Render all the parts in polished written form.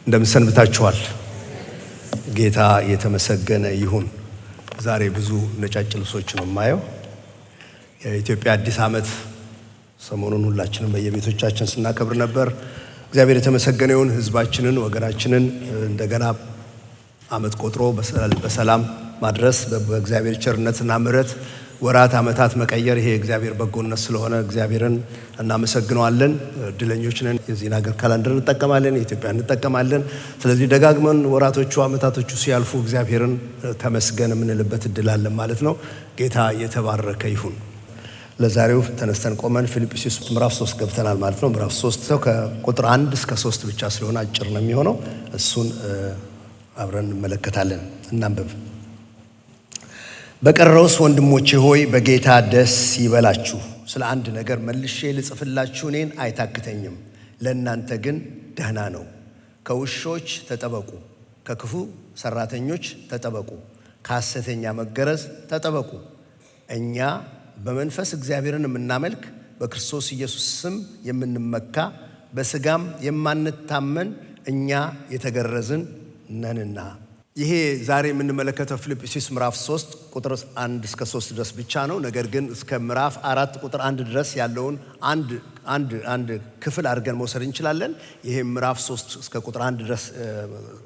እንደምን ሰንብታችኋል? ጌታ የተመሰገነ ይሁን። ዛሬ ብዙ ነጫጭ ልብሶች ነው የማየው። የኢትዮጵያ አዲስ ዓመት ሰሞኑን ሁላችንም በየቤቶቻችን ስናከብር ነበር። እግዚአብሔር የተመሰገነ ይሁን። ሕዝባችንን ወገናችንን እንደገና ዓመት ቆጥሮ በሰላም ማድረስ በእግዚአብሔር ቸርነትና ምሕረት ወራት ዓመታት መቀየር ይሄ እግዚአብሔር በጎነት ስለሆነ እግዚአብሔርን እናመሰግነዋለን። እድለኞች ነን። የዚህን ሀገር ካላንደር እንጠቀማለን፣ የኢትዮጵያ እንጠቀማለን። ስለዚህ ደጋግመን ወራቶቹ ዓመታቶቹ ሲያልፉ እግዚአብሔርን ተመስገን የምንልበት እድል አለን ማለት ነው። ጌታ የተባረከ ይሁን። ለዛሬው ተነስተን ቆመን ፊልጵስዩስ ምዕራፍ 3 ገብተናል ማለት ነው። ምዕራፍ 3 ከቁጥር 1 እስከ 3 ብቻ ስለሆነ አጭር ነው የሚሆነው። እሱን አብረን እንመለከታለን። እናንብብ። በቀረውስ ወንድሞቼ ሆይ በጌታ ደስ ይበላችሁ። ስለ አንድ ነገር መልሼ ልጽፍላችሁ እኔን አይታክተኝም። ለእናንተ ግን ደህና ነው። ከውሾች ተጠበቁ፣ ከክፉ ሰራተኞች ተጠበቁ፣ ከሐሰተኛ መገረዝ ተጠበቁ። እኛ በመንፈስ እግዚአብሔርን የምናመልክ በክርስቶስ ኢየሱስ ስም የምንመካ በሥጋም የማንታመን እኛ የተገረዝን ነንና። ይሄ ዛሬ የምንመለከተው ፊልጵስዩስ ምዕራፍ 3 ቁጥር 1 እስከ 3 ድረስ ብቻ ነው። ነገር ግን እስከ ምዕራፍ 4 ቁጥር 1 ድረስ ያለውን አንድ ክፍል አድርገን መውሰድ እንችላለን። ይሄ ምዕራፍ 3 እስከ ቁጥር 1 ድረስ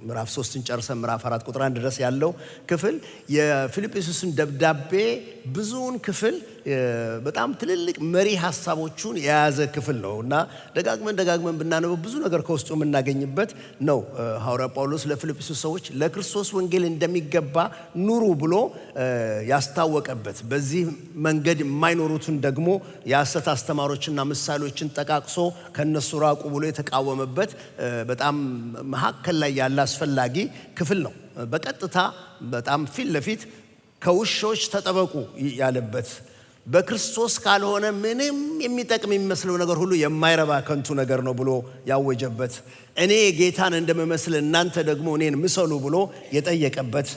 ምዕራፍ 3ን ጨርሰን ምዕራፍ 4 ቁጥር 1 ድረስ ያለው ክፍል የፊልጵስዩስን ደብዳቤ ብዙውን ክፍል በጣም ትልልቅ መሪ ሐሳቦቹን የያዘ ክፍል ነው እና ደጋግመን ብናነበው ብዙ ነገር ከውስጡ የምናገኝበት ነው። ሐዋርያ ጳውሎስ ለፊልጵስዩስ ሰዎች ለክርስቶስ ወንጌል እንደሚገባ ኑሩ ብሎ ያስታወቀበት፣ በዚህ መንገድ የማይኖሩትን ደግሞ የሐሰት አስተማሪዎችና ምሳሌዎችን ጠቃቅሶ ከነሱ ራቁ ብሎ የተቃወመበት በጣም መካከል ላይ ያለ አስፈላጊ ክፍል ነው። በቀጥታ በጣም ፊት ለፊት ከውሾች ተጠበቁ ያለበት፣ በክርስቶስ ካልሆነ ምንም የሚጠቅም የሚመስለው ነገር ሁሉ የማይረባ ከንቱ ነገር ነው ብሎ ያወጀበት፣ እኔ ጌታን እንደምመስል እናንተ ደግሞ እኔን ምሰሉ ብሎ የጠየቀበት፣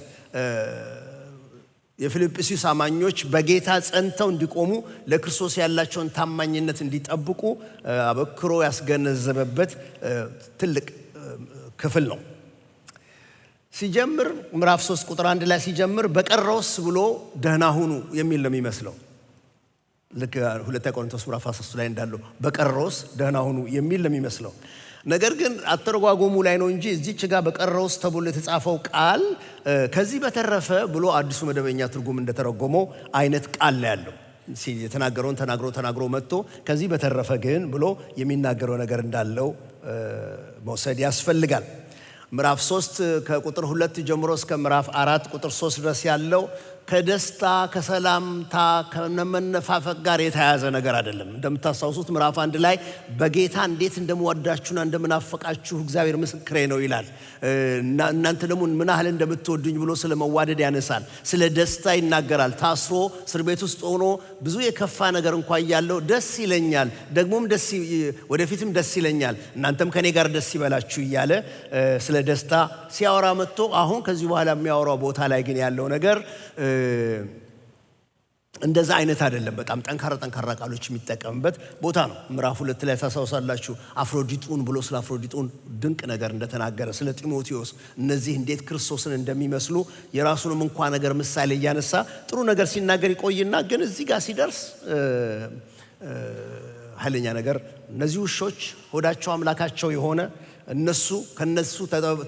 የፊልጵስዩስ አማኞች በጌታ ጸንተው እንዲቆሙ ለክርስቶስ ያላቸውን ታማኝነት እንዲጠብቁ አበክሮ ያስገነዘበበት ትልቅ ክፍል ነው። ሲጀምር ምዕራፍ 3 ቁጥር 1 ላይ ሲጀምር በቀረውስ ብሎ ደህና ሁኑ የሚል ነው የሚመስለው። ልክ ሁለተኛ ቆሮንቶስ ምዕራፍ 13 ላይ እንዳለው በቀረውስ ደህና ሁኑ የሚል ነው የሚመስለው። ነገር ግን አተረጓጎሙ ላይ ነው እንጂ እዚች ጋር በቀረውስ ተብሎ የተጻፈው ቃል ከዚህ በተረፈ ብሎ አዲሱ መደበኛ ትርጉም እንደተረጎመው አይነት ቃል ላይ ያለው የተናገረውን ተናግሮ መጥቶ ከዚህ በተረፈ ግን ብሎ የሚናገረው ነገር እንዳለው መውሰድ ያስፈልጋል። ምዕራፍ 3 ከቁጥር 2 ጀምሮ እስከ ምዕራፍ 4 ቁጥር 3 ድረስ ያለው ከደስታ ከሰላምታ ከመነፋፈቅ ጋር የተያያዘ ነገር አይደለም። እንደምታስታውሱት ምዕራፍ 1 ላይ በጌታ እንዴት እንደምወዳችሁና እንደምናፈቃችሁ እግዚአብሔር ምስክሬ ነው ይላል። እናንተ ደግሞ ምን ያህል እንደምትወዱኝ ብሎ ስለ መዋደድ ያነሳል። ስለ ደስታ ይናገራል። ታስሮ እስር ቤት ውስጥ ሆኖ ብዙ የከፋ ነገር እንኳን ያለው ደስ ይለኛል፣ ደግሞም ወደፊትም ደስ ይለኛል፣ እናንተም ከኔ ጋር ደስ ይበላችሁ እያለ ስለ ደስታ ሲያወራ መጥቶ አሁን ከዚህ በኋላ የሚያወራው ቦታ ላይ ግን ያለው ነገር እንደዛ አይነት አይደለም። በጣም ጠንካራ ቃሎች የሚጠቀምበት ቦታ ነው። ምዕራፍ 2 ላይ ታሳውሳላችሁ አፍሮዲጡን ብሎ ስለ አፍሮዲጡን ድንቅ ነገር እንደተናገረ፣ ስለ ጢሞቴዎስ እነዚህ እንዴት ክርስቶስን እንደሚመስሉ የራሱንም እንኳን ነገር ምሳሌ እያነሳ ጥሩ ነገር ሲናገር ይቆይና ግን እዚህ ጋር ሲደርስ ኃይለኛ ነገር፣ እነዚህ ውሾች ሆዳቸው አምላካቸው የሆነ ከነሱ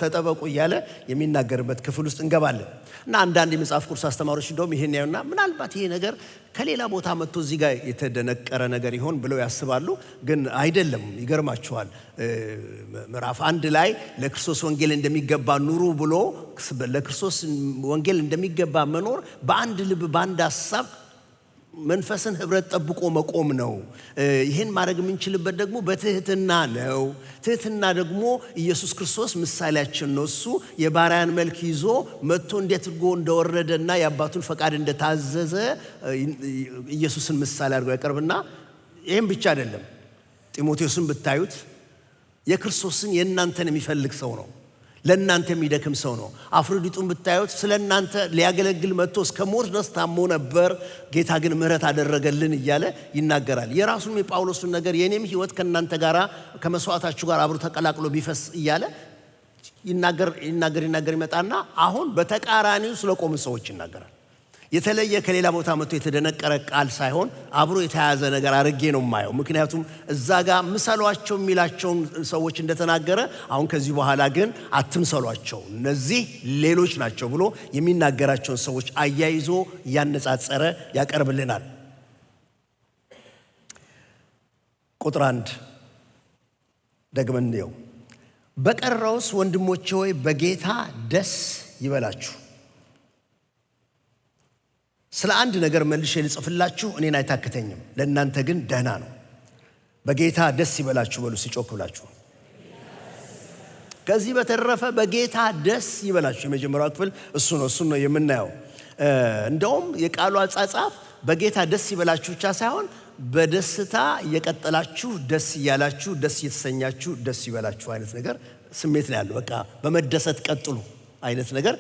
ተጠበቁ እያለ የሚናገርበት ክፍል ውስጥ እንገባለን እና አንዳንድ የመጽሐፍ ቅዱስ አስተማሪዎች እንደውም ይሄን ያዩና ምናልባት ይሄ ነገር ከሌላ ቦታ መጥቶ እዚህ ጋር የተደነቀረ ነገር ይሆን ብለው ያስባሉ። ግን አይደለም። ይገርማችኋል። ምዕራፍ 1 ላይ ለክርስቶስ ወንጌል እንደሚገባ ኑሩ ብሎ ለክርስቶስ ወንጌል እንደሚገባ መኖር በአንድ ልብ በአንድ ሐሳብ መንፈስን ህብረት ጠብቆ መቆም ነው። ይህን ማድረግ የምንችልበት ደግሞ በትህትና ነው። ትህትና ደግሞ ኢየሱስ ክርስቶስ ምሳሌያችን ነው። እሱ የባሪያን መልክ ይዞ መጥቶ እንዴት አድርጎ እንደወረደና የአባቱን ፈቃድ እንደታዘዘ ኢየሱስን ምሳሌ አድርጎ ያቀርብና ይህም ብቻ አይደለም። ጢሞቴዎስን ብታዩት የክርስቶስን የእናንተን የሚፈልግ ሰው ነው። ለእናንተ የሚደክም ሰው ነው። አፍሮዲጡን ብታዩት ስለ እናንተ ሊያገለግል መጥቶ እስከ ሞት ድረስ ታሞ ነበር፣ ጌታ ግን ምሕረት አደረገልን እያለ ይናገራል። የራሱን የጳውሎስን ነገር የኔም ሕይወት ከእናንተ ጋር ከመስዋዕታችሁ ጋር አብሮ ተቀላቅሎ ቢፈስ እያለ ይናገር ይመጣና አሁን በተቃራኒው ስለቆሙ ሰዎች ይናገራል። የተለየ ከሌላ ቦታ መጥቶ የተደነቀረ ቃል ሳይሆን አብሮ የተያያዘ ነገር አድርጌ ነው የማየው። ምክንያቱም እዛ ጋር ምሰሏቸው የሚላቸውን ሰዎች እንደተናገረ አሁን ከዚህ በኋላ ግን አትምሰሏቸው፣ እነዚህ ሌሎች ናቸው ብሎ የሚናገራቸውን ሰዎች አያይዞ እያነጻጸረ ያቀርብልናል። ቁጥር 1 ደግመን እንየው። በቀረውስ ወንድሞቼ ሆይ በጌታ ደስ ይበላችሁ። ስለ አንድ ነገር መልሼ ልጽፍላችሁ እኔን አይታክተኝም፣ ለእናንተ ግን ደህና ነው። በጌታ ደስ ይበላችሁ በሉ ሲጮክ ብላችሁ። ከዚህ በተረፈ በጌታ ደስ ይበላችሁ የመጀመሪያው ክፍል እሱ ነው የምናየው። እንደውም የቃሉ አጻጻፍ በጌታ ደስ ይበላችሁ ብቻ ሳይሆን በደስታ እየቀጠላችሁ ደስ እያላችሁ ደስ እየተሰኛችሁ ደስ ይበላችሁ አይነት ነገር ስሜት ነው ያለው። በቃ በመደሰት ቀጥሉ አይነት ነገር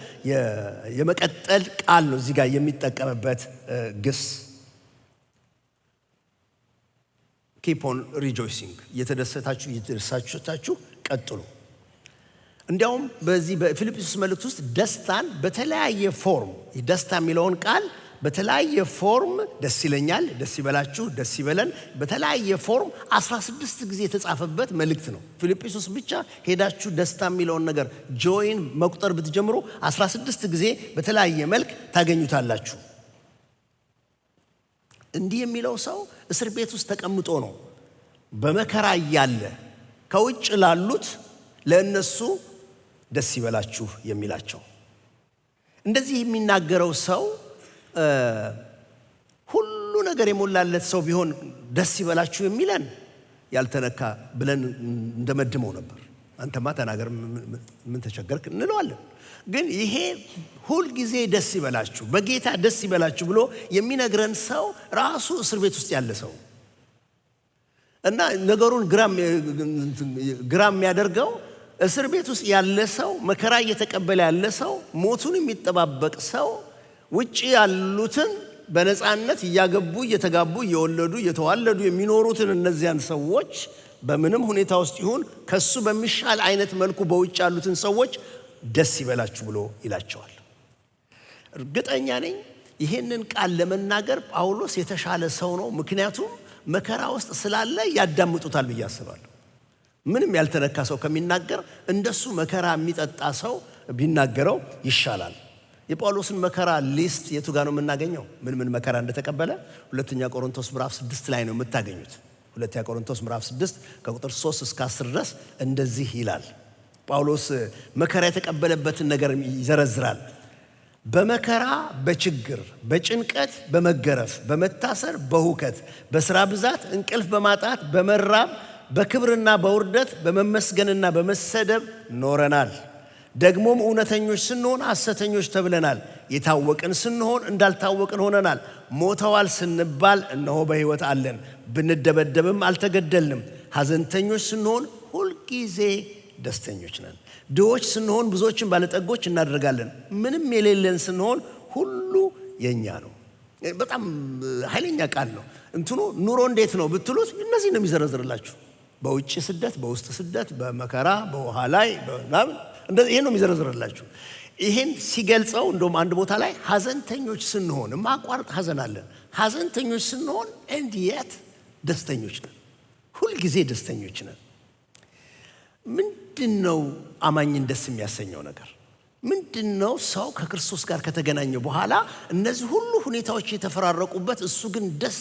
የመቀጠል ቃል ነው እዚህ ጋር የሚጠቀምበት ግስ። keep on rejoicing እየተደሰታችሁ ቀጥሉ። እንዲያውም በዚህ በፊልጵስዩስ መልእክት ውስጥ ደስታን በተለያየ ፎርም ደስታ የሚለውን ቃል በተለያየ ፎርም ደስ ይለኛል፣ ደስ ይበላችሁ፣ ደስ ይበለን በተለያየ ፎርም 16 ጊዜ የተጻፈበት መልእክት ነው። ፊልጵስዩስ ብቻ ሄዳችሁ ደስታ የሚለውን ነገር ጆይን መቁጠር ብትጀምሩ 16 ጊዜ በተለያየ መልክ ታገኙታላችሁ። እንዲህ የሚለው ሰው እስር ቤት ውስጥ ተቀምጦ ነው በመከራ እያለ ከውጭ ላሉት ለእነሱ ደስ ይበላችሁ የሚላቸው። እንደዚህ የሚናገረው ሰው ሁሉ ነገር የሞላለት ሰው ቢሆን ደስ ይበላችሁ የሚለን ያልተነካ ብለን እንደመድመው ነበር። አንተማ ተናገር ምን ተቸገርክ እንለዋለን። ግን ይሄ ሁል ጊዜ ደስ ይበላችሁ በጌታ ደስ ይበላችሁ ብሎ የሚነግረን ሰው ራሱ እስር ቤት ውስጥ ያለ ሰው እና ነገሩን ግራም የሚያደርገው እስር ቤት ውስጥ ያለ ሰው መከራ እየተቀበለ ያለ ሰው ሞቱን የሚጠባበቅ ሰው ውጪ ያሉትን በነፃነት እያገቡ እየተጋቡ እየወለዱ እየተዋለዱ የሚኖሩትን እነዚያን ሰዎች በምንም ሁኔታ ውስጥ ይሁን ከሱ በሚሻል አይነት መልኩ በውጭ ያሉትን ሰዎች ደስ ይበላችሁ ብሎ ይላቸዋል። እርግጠኛ ነኝ ይሄንን ቃል ለመናገር ጳውሎስ የተሻለ ሰው ነው። ምክንያቱም መከራ ውስጥ ስላለ ያዳምጡታል ብዬ አስባለሁ። ምንም ያልተነካ ሰው ከሚናገር እንደሱ መከራ የሚጠጣ ሰው ቢናገረው ይሻላል። የጳውሎስን መከራ ሊስት የቱ ጋር ነው የምናገኘው? ምን መከራ እንደተቀበለ ሁለተኛ ቆሮንቶስ ምዕራፍ 6 ላይ ነው የምታገኙት። ሁለተኛ ቆሮንቶስ ምዕራፍ 6 ከቁጥር 3 እስከ 10 ድረስ እንደዚህ ይላል። ጳውሎስ መከራ የተቀበለበትን ነገር ይዘረዝራል። በመከራ፣ በችግር፣ በጭንቀት፣ በመገረፍ፣ በመታሰር፣ በሁከት፣ በስራ ብዛት፣ እንቅልፍ በማጣት፣ በመራብ፣ በክብርና በውርደት፣ በመመስገንና በመሰደብ ኖረናል። ደግሞም እውነተኞች ስንሆን ሐሰተኞች ተብለናል። የታወቅን ስንሆን እንዳልታወቅን ሆነናል። ሞተዋል ስንባል እነሆ በሕይወት አለን። ብንደበደብም አልተገደልንም። ሐዘንተኞች ስንሆን ሁልጊዜ ደስተኞች ነን። ድሆች ስንሆን ብዙዎችን ባለጠጎች እናደርጋለን። ምንም የሌለን ስንሆን ሁሉ የኛ ነው። በጣም ኃይለኛ ቃል ነው። ኑሮ እንዴት ነው ብትሉት እነዚህ ነው የሚዘረዝርላችሁ። በውጭ ስደት፣ በውስጥ ስደት፣ በመከራ፣ በውሃ ላይ ምናምን ይሄን ነው የሚዘረዝርላችሁ። ይሄን ሲገልጸው እንደውም አንድ ቦታ ላይ ሐዘንተኞች ስንሆን ማቋረጥ ሐዘን አለን። ሐዘንተኞች ስንሆን እንዲያት ደስተኞች ነን። ሁልጊዜ ደስተኞች ነን። ምንድነው አማኝን ደስ የሚያሰኘው ነገር? ምንድነው? ሰው ከክርስቶስ ጋር ከተገናኘ በኋላ እነዚህ ሁሉ ሁኔታዎች የተፈራረቁበት እሱ ግን ደስ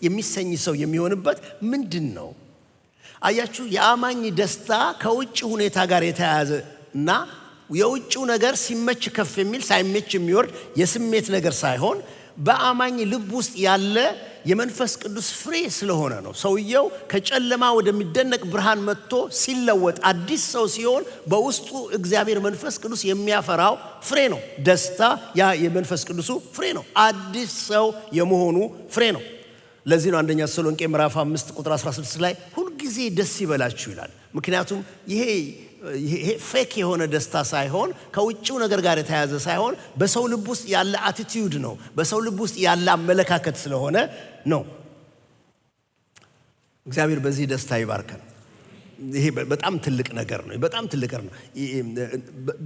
የሚሰኝ ሰው የሚሆንበት ምንድነው? አያችሁ፣ የአማኝ ደስታ ከውጭ ሁኔታ ጋር የተያያዘ እና የውጭው ነገር ሲመች ከፍ የሚል ሳይመች የሚወርድ የስሜት ነገር ሳይሆን በአማኝ ልብ ውስጥ ያለ የመንፈስ ቅዱስ ፍሬ ስለሆነ ነው። ሰውየው ከጨለማ ወደሚደነቅ ብርሃን መጥቶ ሲለወጥ አዲስ ሰው ሲሆን በውስጡ እግዚአብሔር መንፈስ ቅዱስ የሚያፈራው ፍሬ ነው። ደስታ ያ የመንፈስ ቅዱሱ ፍሬ ነው። አዲስ ሰው የመሆኑ ፍሬ ነው። ለዚህ ነው አንደኛ ተሰሎንቄ ምዕራፍ 5 ቁጥር 16 ላይ ሁልጊዜ ደስ ይበላችሁ ይላል። ምክንያቱም ይሄ ፌክ የሆነ ደስታ ሳይሆን ከውጭው ነገር ጋር የተያያዘ ሳይሆን በሰው ልብ ውስጥ ያለ አቲቲዩድ ነው። በሰው ልብ ውስጥ ያለ አመለካከት ስለሆነ ነው። እግዚአብሔር በዚህ ደስታ ይባርከን። ይሄ በጣም ትልቅ ነገር ነው። በጣም ትልቅ ነው።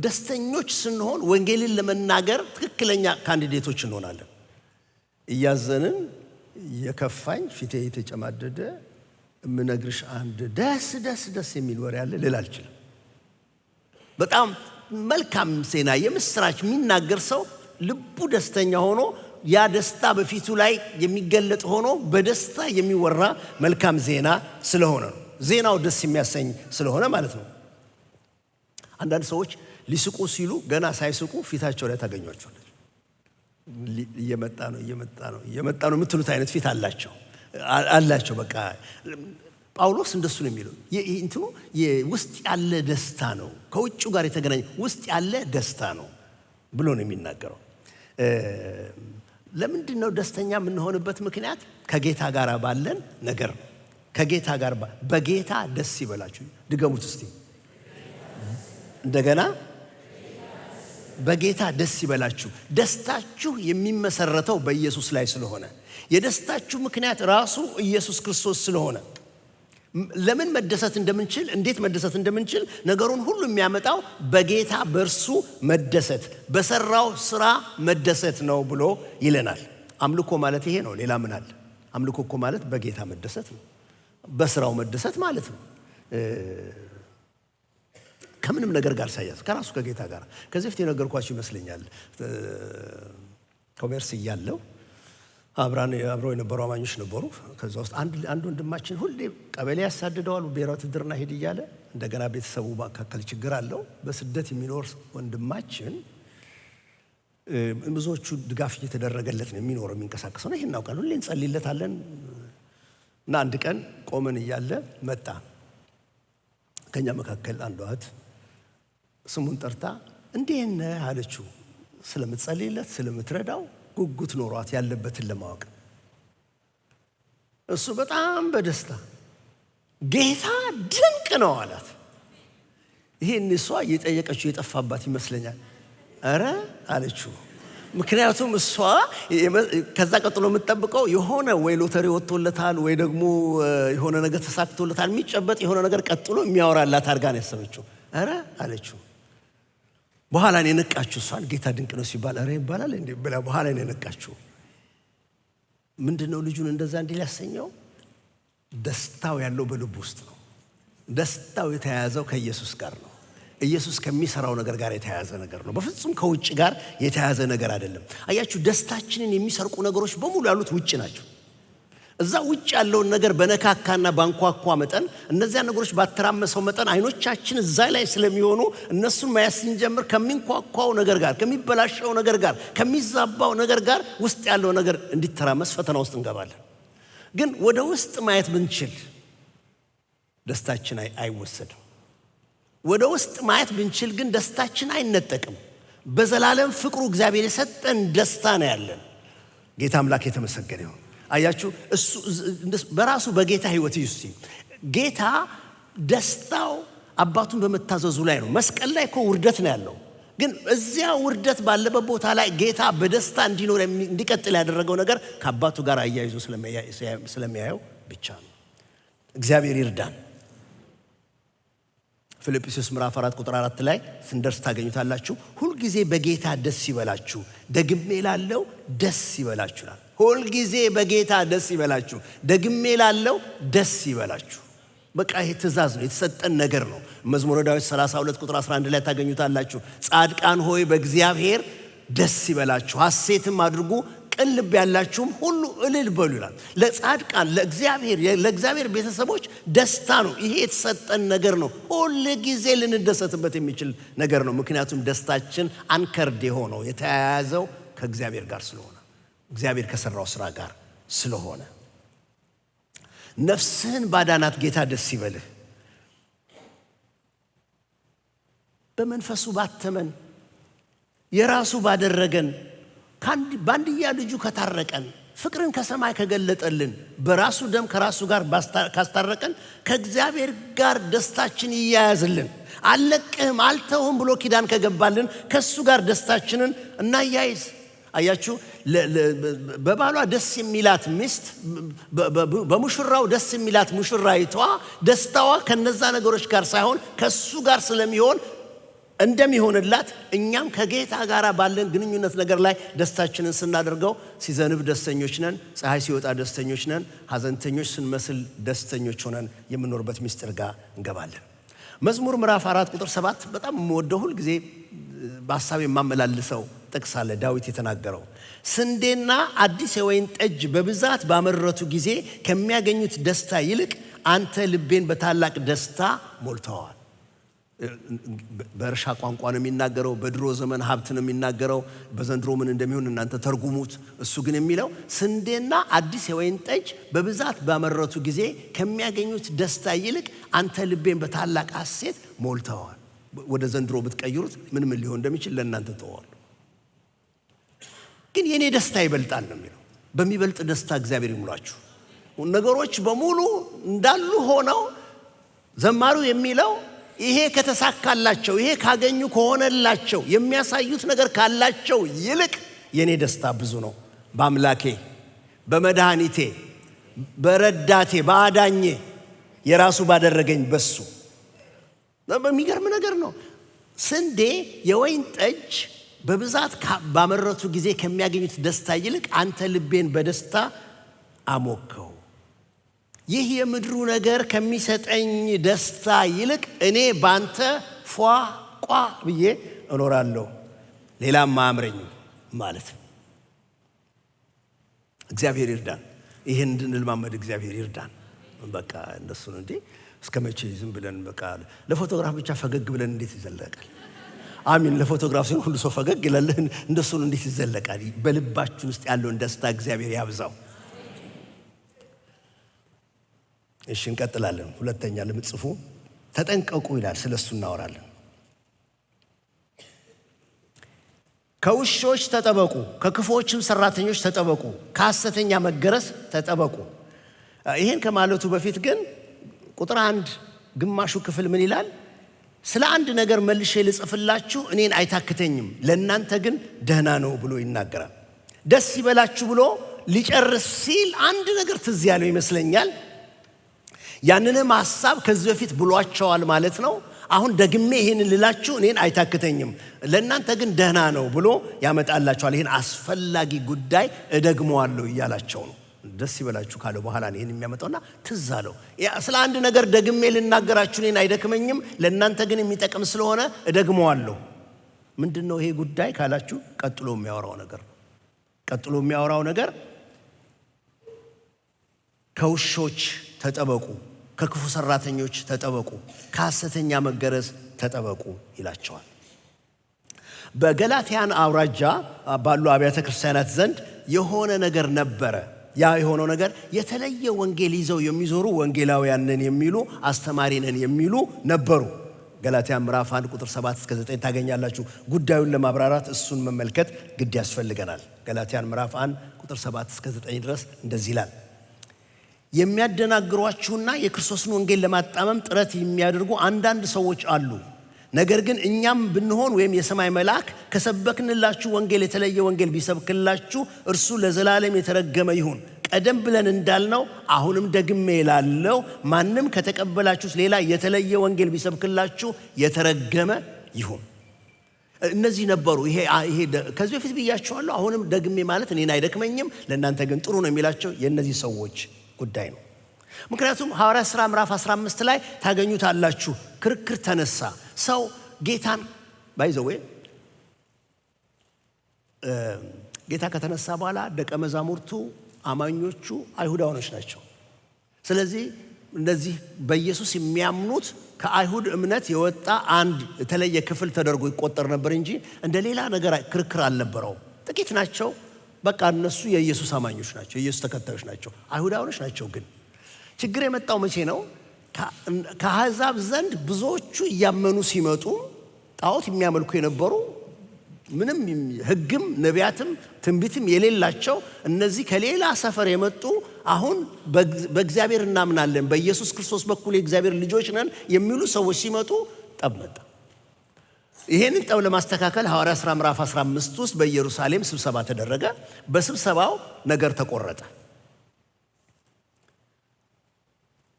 ደስተኞች ስንሆን ወንጌልን ለመናገር ትክክለኛ ካንዲዴቶች እንሆናለን። እያዘንን የከፋኝ ፊቴ የተጨማደደ የምነግርሽ አንድ ደስ የሚል ወሬ አለ ልል አልችልም። በጣም መልካም ዜና የምስራች የሚናገር ሰው ልቡ ደስተኛ ሆኖ ያ ደስታ በፊቱ ላይ የሚገለጥ ሆኖ በደስታ የሚወራ መልካም ዜና ስለሆነ ነው። ዜናው ደስ የሚያሰኝ ስለሆነ ማለት ነው። አንዳንድ ሰዎች ሊስቁ ሲሉ ገና ሳይስቁ ፊታቸው ላይ ታገኟቸዋለች። እየመጣ ነው የምትሉት አይነት ፊት አላቸው። በቃ ጳውሎስ እንደሱ ነው የሚለው። እንትኑ ውስጥ ያለ ደስታ ነው፣ ከውጭው ጋር የተገናኘ ውስጥ ያለ ደስታ ነው ብሎ ነው የሚናገረው። ለምንድን ነው ደስተኛ የምንሆንበት ምክንያት? ከጌታ ጋር ባለን ነገር ነው። ከጌታ ጋር በጌታ ደስ ይበላችሁ። ድገሙት እስቲ እንደገና። በጌታ ደስ ይበላችሁ። ደስታችሁ የሚመሰረተው በኢየሱስ ላይ ስለሆነ፣ የደስታችሁ ምክንያት ራሱ ኢየሱስ ክርስቶስ ስለሆነ ለምን መደሰት እንደምንችል፣ እንዴት መደሰት እንደምንችል ነገሩን ሁሉ የሚያመጣው በጌታ በእርሱ መደሰት፣ በሰራው ስራ መደሰት ነው ብሎ ይለናል። አምልኮ ማለት ይሄ ነው። ሌላ ምን አለ? አምልኮ እኮ ማለት በጌታ መደሰት ነው፣ በስራው መደሰት ማለት ነው። ከምንም ነገር ጋር ሳያዝ ከራሱ ከጌታ ጋር። ከዚህ በፊት የነገርኳችሁ ይመስለኛል። ኮሜርስ እያለው አብረው የነበሩ አማኞች ነበሩ። ከዛ ውስጥ አንድ ወንድማችን ሁሌ ቀበሌ ያሳድደዋል፣ ብሔራዊ ውትድርና ሄድ እያለ እንደገና ቤተሰቡ መካከል ችግር አለው። በስደት የሚኖር ወንድማችን ብዙዎቹ ድጋፍ እየተደረገለት ነው የሚኖረው የሚንቀሳቀሰው ነው። ይሄን እናውቃለን፣ ሁሌ እንጸልይለታለን። እና አንድ ቀን ቆመን እያለ መጣ። ከኛ መካከል አንዷ እህት ስሙን ጠርታ እንዴት ነህ አለችው። ስለምትጸልይለት ስለምትረዳው ጉጉት ኖሯት ያለበትን ለማወቅ እሱ በጣም በደስታ ጌታ ድንቅ ነው አላት። ይሄን እሷ እየጠየቀችው የጠፋባት ይመስለኛል። አረ አለችው። ምክንያቱም እሷ ከዛ ቀጥሎ የምትጠብቀው የሆነ ወይ ሎተሪ ወጥቶለታል ወይ ደግሞ የሆነ ነገር ተሳክቶለታል የሚጨበጥ የሆነ ነገር ቀጥሎ የሚያወራላት አድርጋ ነው ያሰበችው። አረ አለችው። በኋላ ነው የነቃችው። እሷን ጌታ ድንቅ ነው ሲባል አረ ይባላል እንዴ ብላ በኋላ ነው የነቃችው። ምንድነው ልጁን እንደዛ እንዲል ያሰኘው? ደስታው ያለው በልቡ ውስጥ ነው። ደስታው የተያያዘው ከኢየሱስ ጋር ነው። ኢየሱስ ከሚሰራው ነገር ጋር የተያያዘ ነገር ነው። በፍጹም ከውጭ ጋር የተያያዘ ነገር አይደለም። አያችሁ፣ ደስታችንን የሚሰርቁ ነገሮች በሙሉ ያሉት ውጭ ናቸው። እዛ ውጭ ያለውን ነገር በነካካና ባንኳኳ መጠን፣ እነዚያ ነገሮች ባተራመሰው መጠን አይኖቻችን እዛ ላይ ስለሚሆኑ እነሱን ማየት ስንጀምር ከሚንኳኳው ነገር ጋር፣ ከሚበላሸው ነገር ጋር፣ ከሚዛባው ነገር ጋር ውስጥ ያለው ነገር እንዲተራመስ ፈተና ውስጥ እንገባለን። ግን ወደ ውስጥ ማየት ብንችል ደስታችን አይወሰድም። ወደ ውስጥ ማየት ብንችል ግን ደስታችን አይነጠቅም። በዘላለም ፍቅሩ እግዚአብሔር የሰጠን ደስታ ነው ያለን። ጌታ አምላክ የተመሰገነ ይሁን። አያችሁ፣ እሱ በራሱ በጌታ ህይወት ይስቲ ጌታ ደስታው አባቱን በመታዘዙ ላይ ነው። መስቀል ላይ እኮ ውርደት ነው ያለው። ግን እዚያ ውርደት ባለበት ቦታ ላይ ጌታ በደስታ እንዲኖር እንዲቀጥል ያደረገው ነገር ከአባቱ ጋር አያይዞ ስለሚያየው ብቻ ነው። እግዚአብሔር ይርዳን። ፊልጵስዩስ ምዕራፍ 4 ቁጥር 4 ላይ ስንደርስ ታገኙታላችሁ። ሁልጊዜ በጌታ ደስ ይበላችሁ፣ ደግሜ ላለው ደስ ይበላችሁ። ሁልጊዜ በጌታ ደስ ይበላችሁ፣ ደግሜ ላለው ደስ ይበላችሁ። በቃ ይሄ ትእዛዝ ነው፣ የተሰጠን ነገር ነው። መዝሙረ ዳዊት 32 ቁጥር 11 ላይ ታገኙታላችሁ። ጻድቃን ሆይ በእግዚአብሔር ደስ ይበላችሁ፣ ሐሴትም አድርጉ፣ ቅን ልብ ያላችሁም ሁሉ እልል በሉ ይላል። ለጻድቃን ለእግዚአብሔር ቤተሰቦች ደስታ ነው። ይሄ የተሰጠን ነገር ነው። ሁል ጊዜ ልንደሰትበት የሚችል ነገር ነው። ምክንያቱም ደስታችን አንከርድ የሆነው የተያያዘው ከእግዚአብሔር ጋር ስለሆነ፣ እግዚአብሔር ከሰራው ስራ ጋር ስለሆነ። ነፍስህን ባዳናት ጌታ ደስ ይበልህ። በመንፈሱ ባተመን የራሱ ባደረገን በአንድያ ልጁ ከታረቀን፣ ፍቅርን ከሰማይ ከገለጠልን፣ በራሱ ደም ከራሱ ጋር ካስታረቀን ከእግዚአብሔር ጋር ደስታችን ይያያዝልን። አልለቅህም አልተውህም ብሎ ኪዳን ከገባልን ከሱ ጋር ደስታችንን እናያይዝ። አያችሁ በባሏ ደስ የሚላት ሚስት በሙሽራው ደስ የሚላት ሙሽራይቷ ደስታዋ ከነዛ ነገሮች ጋር ሳይሆን ከሱ ጋር ስለሚሆን እንደሚሆንላት እኛም ከጌታ ጋር ባለን ግንኙነት ነገር ላይ ደስታችንን ስናደርገው ሲዘንብ ደስተኞች ነን፣ ፀሐይ ሲወጣ ደስተኞች ነን፣ ሐዘንተኞች ስንመስል ደስተኞች ሆነን የምንኖርበት ምስጢር ጋር እንገባለን። መዝሙር ምዕራፍ 4 ቁጥር 7 በጣም የምወደው ሁል ጊዜ በሐሳቤ የማመላልሰው ጥቅስ አለ። ዳዊት የተናገረው ስንዴና አዲስ የወይን ጠጅ በብዛት ባመረቱ ጊዜ ከሚያገኙት ደስታ ይልቅ አንተ ልቤን በታላቅ ደስታ ሞልተዋል። በእርሻ ቋንቋ ነው የሚናገረው፣ በድሮ ዘመን ሀብት ነው የሚናገረው። በዘንድሮ ምን እንደሚሆን እናንተ ተርጉሙት። እሱ ግን የሚለው ስንዴና አዲስ የወይን ጠጅ በብዛት ባመረቱ ጊዜ ከሚያገኙት ደስታ ይልቅ አንተ ልቤን በታላቅ ሐሴት ሞልተዋል። ወደ ዘንድሮ ብትቀይሩት ምን ሊሆን እንደሚችል ለእናንተ ተዋል። ግን የኔ ደስታ ይበልጣል ነው የሚለው። በሚበልጥ ደስታ እግዚአብሔር ይሙላችሁ። ነገሮች በሙሉ እንዳሉ ሆነው ዘማሪው የሚለው ይሄ ከተሳካላቸው፣ ይሄ ካገኙ ከሆነላቸው፣ የሚያሳዩት ነገር ካላቸው ይልቅ የኔ ደስታ ብዙ ነው በአምላኬ፣ በመድኃኒቴ፣ በረዳቴ፣ በአዳኜ የራሱ ባደረገኝ በሱ። በሚገርም ነገር ነው። ስንዴ የወይን ጠጅ በብዛት ባመረቱ ጊዜ ከሚያገኙት ደስታ ይልቅ አንተ ልቤን በደስታ አሞከው። ይህ የምድሩ ነገር ከሚሰጠኝ ደስታ ይልቅ እኔ ባንተ ፏ ብዬ እኖራለሁ፣ ሌላም አያምረኝም ማለት ነው። እግዚአብሔር ይርዳን። ይህን እንድንልማመድ እግዚአብሔር ይርዳን። በቃ እንደሱ ነው እንዴ። እስከ መቼ ዝም ብለን በቃ ለፎቶግራፍ ብቻ ፈገግ ብለን እንዴት ይዘለቃል? አሚን። ለፎቶግራፍ ሲሆን ሁሉ ሰው ፈገግ ይላል። እንደሱ ነው እንዴት ይዘለቃል? በልባችን ውስጥ ያለውን ደስታ እግዚአብሔር ያብዛው። እሺ እንቀጥላለን። ሁለተኛ ለምጽፉ ተጠንቀቁ ይላል። ስለሱ እናወራለን። ከውሾች ተጠበቁ፣ ከክፉዎችም ሰራተኞች ተጠበቁ፣ ከሐሰተኛ መገረዝ ተጠበቁ። ይሄን ከማለቱ በፊት ግን ቁጥር 1 ግማሹ ክፍል ምን ይላል? ስለ አንድ ነገር መልሼ ልጽፍላችሁ እኔን አይታክተኝም፣ ለእናንተ ግን ደህና ነው ብሎ ይናገራል። ደስ ይበላችሁ ብሎ ሊጨርስ ሲል አንድ ነገር ትዝ ያለው ይመስለኛል። ያንንም ሐሳብ ከዚህ በፊት ብሏቸዋል ማለት ነው። አሁን ደግሜ ይሄን ልላችሁ እኔን አይታክተኝም፣ ለእናንተ ግን ደህና ነው ብሎ ያመጣላቸዋል። ይሄን አስፈላጊ ጉዳይ እደግመዋለሁ እያላቸው ነው። ደስ ይበላችሁ ካለ በኋላ ነው ይሄን የሚያመጣውና ትዝ አለው። ስለ አንድ ነገር ደግሜ ልናገራችሁ እኔን አይደክመኝም፣ ለእናንተ ግን የሚጠቅም ስለሆነ እደግመዋለሁ። ምንድነው ይሄ ጉዳይ ካላችሁ ቀጥሎ የሚያወራው ነገር ከውሾች ተጠበቁ፣ ከክፉ ሰራተኞች ተጠበቁ፣ ከሐሰተኛ መገረዝ ተጠበቁ ይላቸዋል። በገላትያን አውራጃ ባሉ አብያተ ክርስቲያናት ዘንድ የሆነ ነገር ነበረ። ያ የሆነው ነገር የተለየ ወንጌል ይዘው የሚዞሩ ወንጌላውያን ነን የሚሉ፣ አስተማሪ ነን የሚሉ ነበሩ። ገላትያን ምዕራፍ 1 ቁጥር 7 እስከ 9 ታገኛላችሁ። ጉዳዩን ለማብራራት እሱን መመልከት ግድ ያስፈልገናል። ገላትያን ምዕራፍ 1 ቁጥር 7 እስከ 9 ድረስ እንደዚህ ይላል። የሚያደናግሯችሁና የክርስቶስን ወንጌል ለማጣመም ጥረት የሚያደርጉ አንዳንድ ሰዎች አሉ። ነገር ግን እኛም ብንሆን ወይም የሰማይ መልአክ ከሰበክንላችሁ ወንጌል የተለየ ወንጌል ቢሰብክላችሁ እርሱ ለዘላለም የተረገመ ይሁን። ቀደም ብለን እንዳልነው አሁንም ደግሜ እላለሁ፣ ማንም ከተቀበላችሁት ሌላ የተለየ ወንጌል ቢሰብክላችሁ የተረገመ ይሁን። እነዚህ ነበሩ። ይሄ ከዚህ በፊት ብያቸዋለሁ። አሁንም ደግሜ ማለት እኔን አይደክመኝም፣ ለእናንተ ግን ጥሩ ነው የሚላቸው የእነዚህ ሰዎች ጉዳይ ነው። ምክንያቱም ሐዋርያት ሥራ ምዕራፍ 15 ላይ ታገኙታላችሁ። ክርክር ተነሳ። ሰው ጌታን ባይዘው ጌታ ከተነሳ በኋላ ደቀ መዛሙርቱ አማኞቹ አይሁዳውያኖች ናቸው። ስለዚህ እንደዚህ በኢየሱስ የሚያምኑት ከአይሁድ እምነት የወጣ አንድ የተለየ ክፍል ተደርጎ ይቆጠር ነበር እንጂ እንደ ሌላ ነገር ክርክር አልነበረውም። ጥቂት ናቸው። በቃ እነሱ የኢየሱስ አማኞች ናቸው፣ የኢየሱስ ተከታዮች ናቸው፣ አይሁዳውያኖች ናቸው። ግን ችግር የመጣው መቼ ነው? ከአሕዛብ ዘንድ ብዙዎቹ እያመኑ ሲመጡ ጣዖት የሚያመልኩ የነበሩ ምንም ሕግም ነቢያትም ትንቢትም የሌላቸው እነዚህ ከሌላ ሰፈር የመጡ አሁን በእግዚአብሔር እናምናለን፣ በኢየሱስ ክርስቶስ በኩል የእግዚአብሔር ልጆች ነን የሚሉ ሰዎች ሲመጡ ጠብ መጣ። ይሄንን ጠብ ለማስተካከል ሐዋርያት ሥራ ምዕራፍ 15 ውስጥ በኢየሩሳሌም ስብሰባ ተደረገ። በስብሰባው ነገር ተቆረጠ።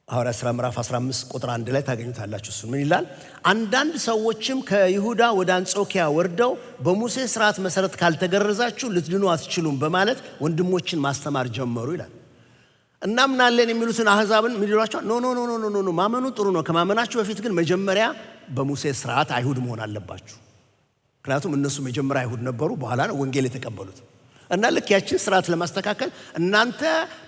ሐዋርያት ሥራ ምዕራፍ 15 ቁጥር 1 ላይ ታገኙታላችሁ። እሱ ምን ይላል? አንዳንድ ሰዎችም ከይሁዳ ወደ አንጾኪያ ወርደው በሙሴ ሥርዓት መሰረት ካልተገረዛችሁ ልትድኑ አትችሉም በማለት ወንድሞችን ማስተማር ጀመሩ ይላል። እናምናለን የሚሉትን አሕዛብን ምን ይሏቸዋል? ኖ ማመኑ ጥሩ ነው። ከማመናችሁ በፊት ግን መጀመሪያ በሙሴ ሥርዓት አይሁድ መሆን አለባችሁ። ምክንያቱም እነሱ መጀመሪያ አይሁድ ነበሩ፣ በኋላ ነው ወንጌል የተቀበሉት። እና ልክ ያችን ሥርዓት ለማስተካከል እናንተ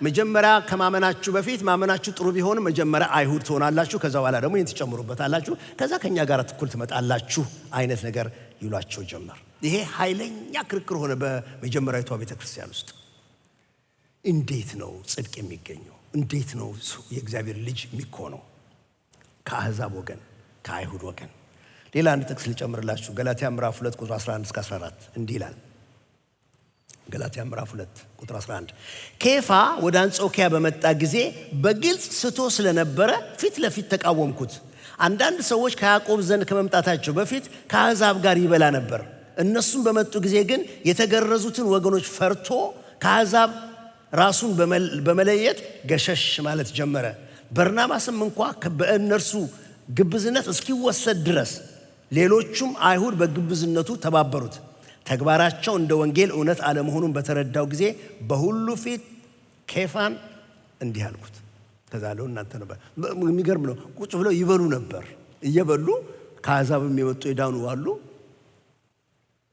መጀመሪያ ከማመናችሁ በፊት ማመናችሁ ጥሩ ቢሆንም መጀመሪያ አይሁድ ትሆናላችሁ፣ ከዛ በኋላ ደግሞ ይህን ትጨምሩበታላችሁ፣ ከዛ ከኛ ጋር እኩል ትመጣላችሁ አይነት ነገር ይሏቸው ጀመር። ይሄ ኃይለኛ ክርክር ሆነ በመጀመሪያዊቷ ቤተክርስቲያን ውስጥ። እንዴት ነው ጽድቅ የሚገኘው? እንዴት ነው የእግዚአብሔር ልጅ የሚኮነው? ከአሕዛብ ወገን ከአይሁድ ወገን። ሌላ አንድ ጥቅስ ልጨምርላችሁ። ገላትያ ምዕራፍ 2 ቁጥር 11 እስከ 14 እንዲህ ይላል። ገላትያ ምዕራፍ 2 ቁጥር 11 ኬፋ ወደ አንጾኪያ በመጣ ጊዜ በግልጽ ስቶ ስለነበረ ፊት ለፊት ተቃወምኩት። አንዳንድ ሰዎች ከያዕቆብ ዘንድ ከመምጣታቸው በፊት ከአሕዛብ ጋር ይበላ ነበር። እነሱም በመጡ ጊዜ ግን የተገረዙትን ወገኖች ፈርቶ ከአሕዛብ ራሱን በመለየት ገሸሽ ማለት ጀመረ። በርናባስም እንኳ በእነርሱ ግብዝነት እስኪወሰድ ድረስ ሌሎቹም አይሁድ በግብዝነቱ ተባበሩት። ተግባራቸው እንደ ወንጌል እውነት አለመሆኑን በተረዳው ጊዜ በሁሉ ፊት ኬፋን እንዲህ አልኩት። ተዛለው እናንተ ነበር። የሚገርም ነው። ቁጭ ብለው ይበሉ ነበር። እየበሉ ከአሕዛብም የመጡ የዳኑ አሉ፣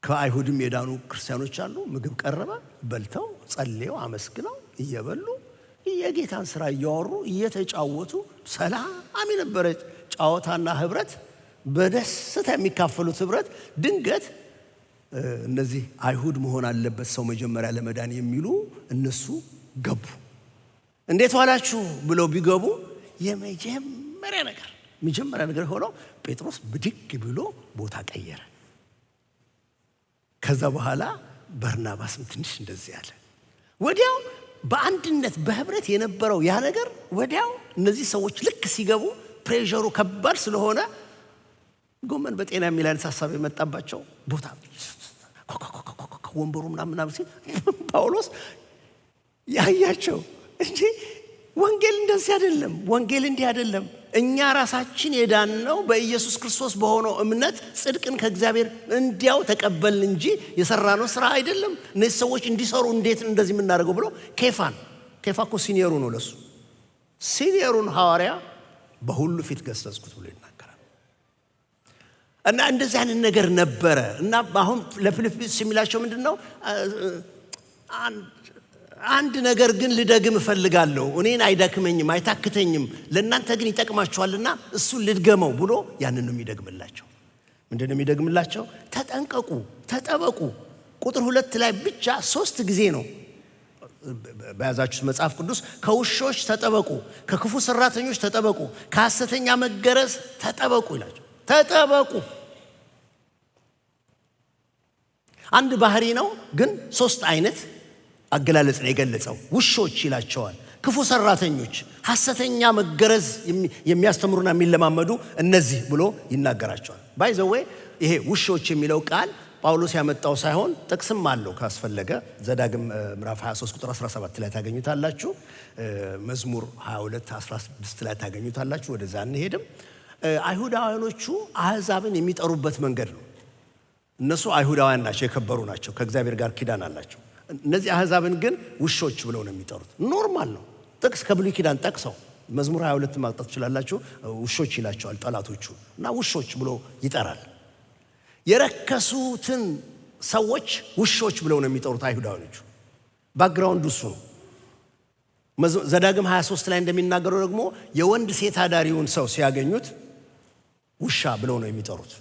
ከአይሁድም የዳኑ ክርስቲያኖች አሉ። ምግብ ቀረበ። በልተው ጸልየው አመስግነው እየበሉ የጌታን ሥራ እያወሩ እየተጫወቱ ሰላም የነበረ ጫወታና ህብረት፣ በደስታ የሚካፈሉት ህብረት ድንገት እነዚህ አይሁድ መሆን አለበት ሰው መጀመሪያ ለመዳን የሚሉ እነሱ ገቡ። እንዴት ዋላችሁ ብለው ቢገቡ የመጀመሪያ ነገር ሆነው ጴጥሮስ ብድግ ብሎ ቦታ ቀየረ። ከዛ በኋላ በርናባስም ትንሽ እንደዚህ ያለ ወዲያው በአንድነት በህብረት የነበረው ያ ነገር ወዲያው እነዚህ ሰዎች ልክ ሲገቡ ፕሬሸሩ ከባድ ስለሆነ ጎመን በጤና የሚል አይነት ሀሳብ የመጣባቸው ቦታ ወንበሩ ምናምን ሲል ጳውሎስ ያያቸው እንጂ ወንጌል እንደዚህ አይደለም፣ ወንጌል እንዲህ አይደለም። እኛ ራሳችን የዳነው በኢየሱስ ክርስቶስ በሆነው እምነት ጽድቅን ከእግዚአብሔር እንዲያው ተቀበልን እንጂ የሰራነው ስራ አይደለም። እነዚህ ሰዎች እንዲሰሩ እንዴት እንደዚህ የምናደርገው ብሎ ኬፋ እኮ ሲኒየሩ ነው፣ ለሱ ሲኒየሩን ሐዋርያ በሁሉ ፊት ገሰጽኩት ብሎ ይናገራል። እና እንደዚህ አይነት ነገር ነበረ። እና አሁን ለፊልጵስዩስ የሚላቸው ምንድነው? አንድ ነገር ግን ልደግም እፈልጋለሁ፣ እኔን አይደክመኝም አይታክተኝም፣ ለእናንተ ግን ይጠቅማችኋልና እሱን ልድገመው ብሎ ያንን ነው የሚደግምላቸው። ምንድነው የሚደግምላቸው? ተጠንቀቁ፣ ተጠበቁ። ቁጥር 2 ላይ ብቻ 3 ጊዜ ነው በያዛችሁት መጽሐፍ ቅዱስ ከውሾች ተጠበቁ፣ ከክፉ ሰራተኞች ተጠበቁ፣ ከሐሰተኛ መገረዝ ተጠበቁ ይላቸው። ተጠበቁ አንድ ባህሪ ነው፣ ግን 3 አይነት አገላለጽ ነው የገለጸው። ውሾች ይላቸዋል፣ ክፉ ሰራተኞች፣ ሐሰተኛ መገረዝ የሚያስተምሩና የሚለማመዱ እነዚህ ብሎ ይናገራቸዋል። ባይ ዘ ዌይ ይሄ ውሾች የሚለው ቃል ጳውሎስ ያመጣው ሳይሆን ጥቅስም አለው ካስፈለገ። ዘዳግም ምዕራፍ 23 ቁጥር 17 ላይ ታገኙታላችሁ። መዝሙር 22 16 ላይ ታገኙታላችሁ። ወደዛ እንሄድም። አይሁዳውያኖቹ አሕዛብን የሚጠሩበት መንገድ ነው። እነሱ አይሁዳውያን ናቸው፣ የከበሩ ናቸው፣ ከእግዚአብሔር ጋር ኪዳን አላቸው። እነዚህ አሕዛብን ግን ውሾች ብለው ነው የሚጠሩት። ኖርማል ነው። ጥቅስ ከብሉይ ኪዳን ጠቅሰው መዝሙር 22 ማውጣት ትችላላችሁ። ውሾች ይላቸዋል ጠላቶቹ እና ውሾች ብሎ ይጠራል። የረከሱትን ሰዎች ውሾች ብለው ነው የሚጠሩት አይሁዳውያኖቹ። ባክግራውንዱ እሱ ነው። ዘዳግም 23 ላይ እንደሚናገረው ደግሞ የወንድ ሴት አዳሪውን ሰው ሲያገኙት ውሻ ብለው ነው የሚጠሩት።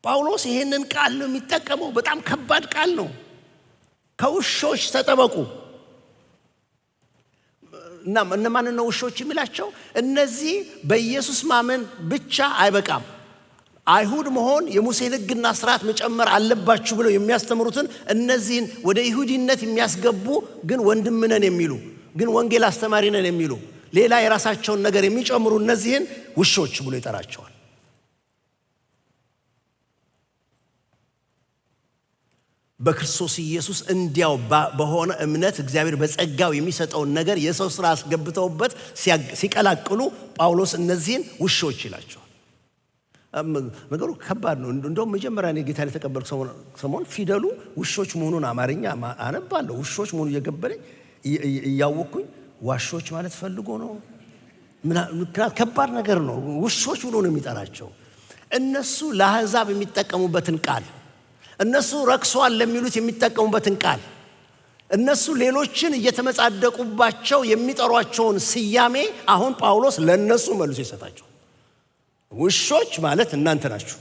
ጳውሎስ ይሄንን ቃል ነው የሚጠቀመው። በጣም ከባድ ቃል ነው። ከውሾች ተጠበቁ። እና እነማን ነው ውሾች የሚላቸው? እነዚህ በኢየሱስ ማመን ብቻ አይበቃም፣ አይሁድ መሆን የሙሴን ሕግና ስርዓት መጨመር አለባችሁ ብለው የሚያስተምሩትን እነዚህን ወደ ይሁዲነት የሚያስገቡ ግን ወንድም ነን የሚሉ ግን ወንጌል አስተማሪ ነን የሚሉ ሌላ የራሳቸውን ነገር የሚጨምሩ እነዚህን ውሾች ብሎ ይጠራቸዋል። በክርስቶስ ኢየሱስ እንዲያው በሆነ እምነት እግዚአብሔር በጸጋው የሚሰጠውን ነገር የሰው ሥራ አስገብተውበት ሲቀላቅሉ ጳውሎስ እነዚህን ውሾች ይላቸዋል። ነገሩ ከባድ ነው። እንደውም መጀመሪያ እኔ ጌታን የተቀበልኩ ሰሞን ፊደሉ ውሾች መሆኑን አማርኛ አነባለሁ። ውሾች መሆኑ እየገበለኝ እያወቅኩኝ ዋሾች ማለት ፈልጎ ነው። ከባድ ነገር ነው። ውሾች ብሎ ነው የሚጠራቸው። እነሱ ለአሕዛብ የሚጠቀሙበትን ቃል፣ እነሱ ረክሷል ለሚሉት የሚጠቀሙበትን ቃል፣ እነሱ ሌሎችን እየተመጻደቁባቸው የሚጠሯቸውን ስያሜ አሁን ጳውሎስ ለነሱ መልሶ ይሰጣቸው። ውሾች ማለት እናንተ ናችሁ።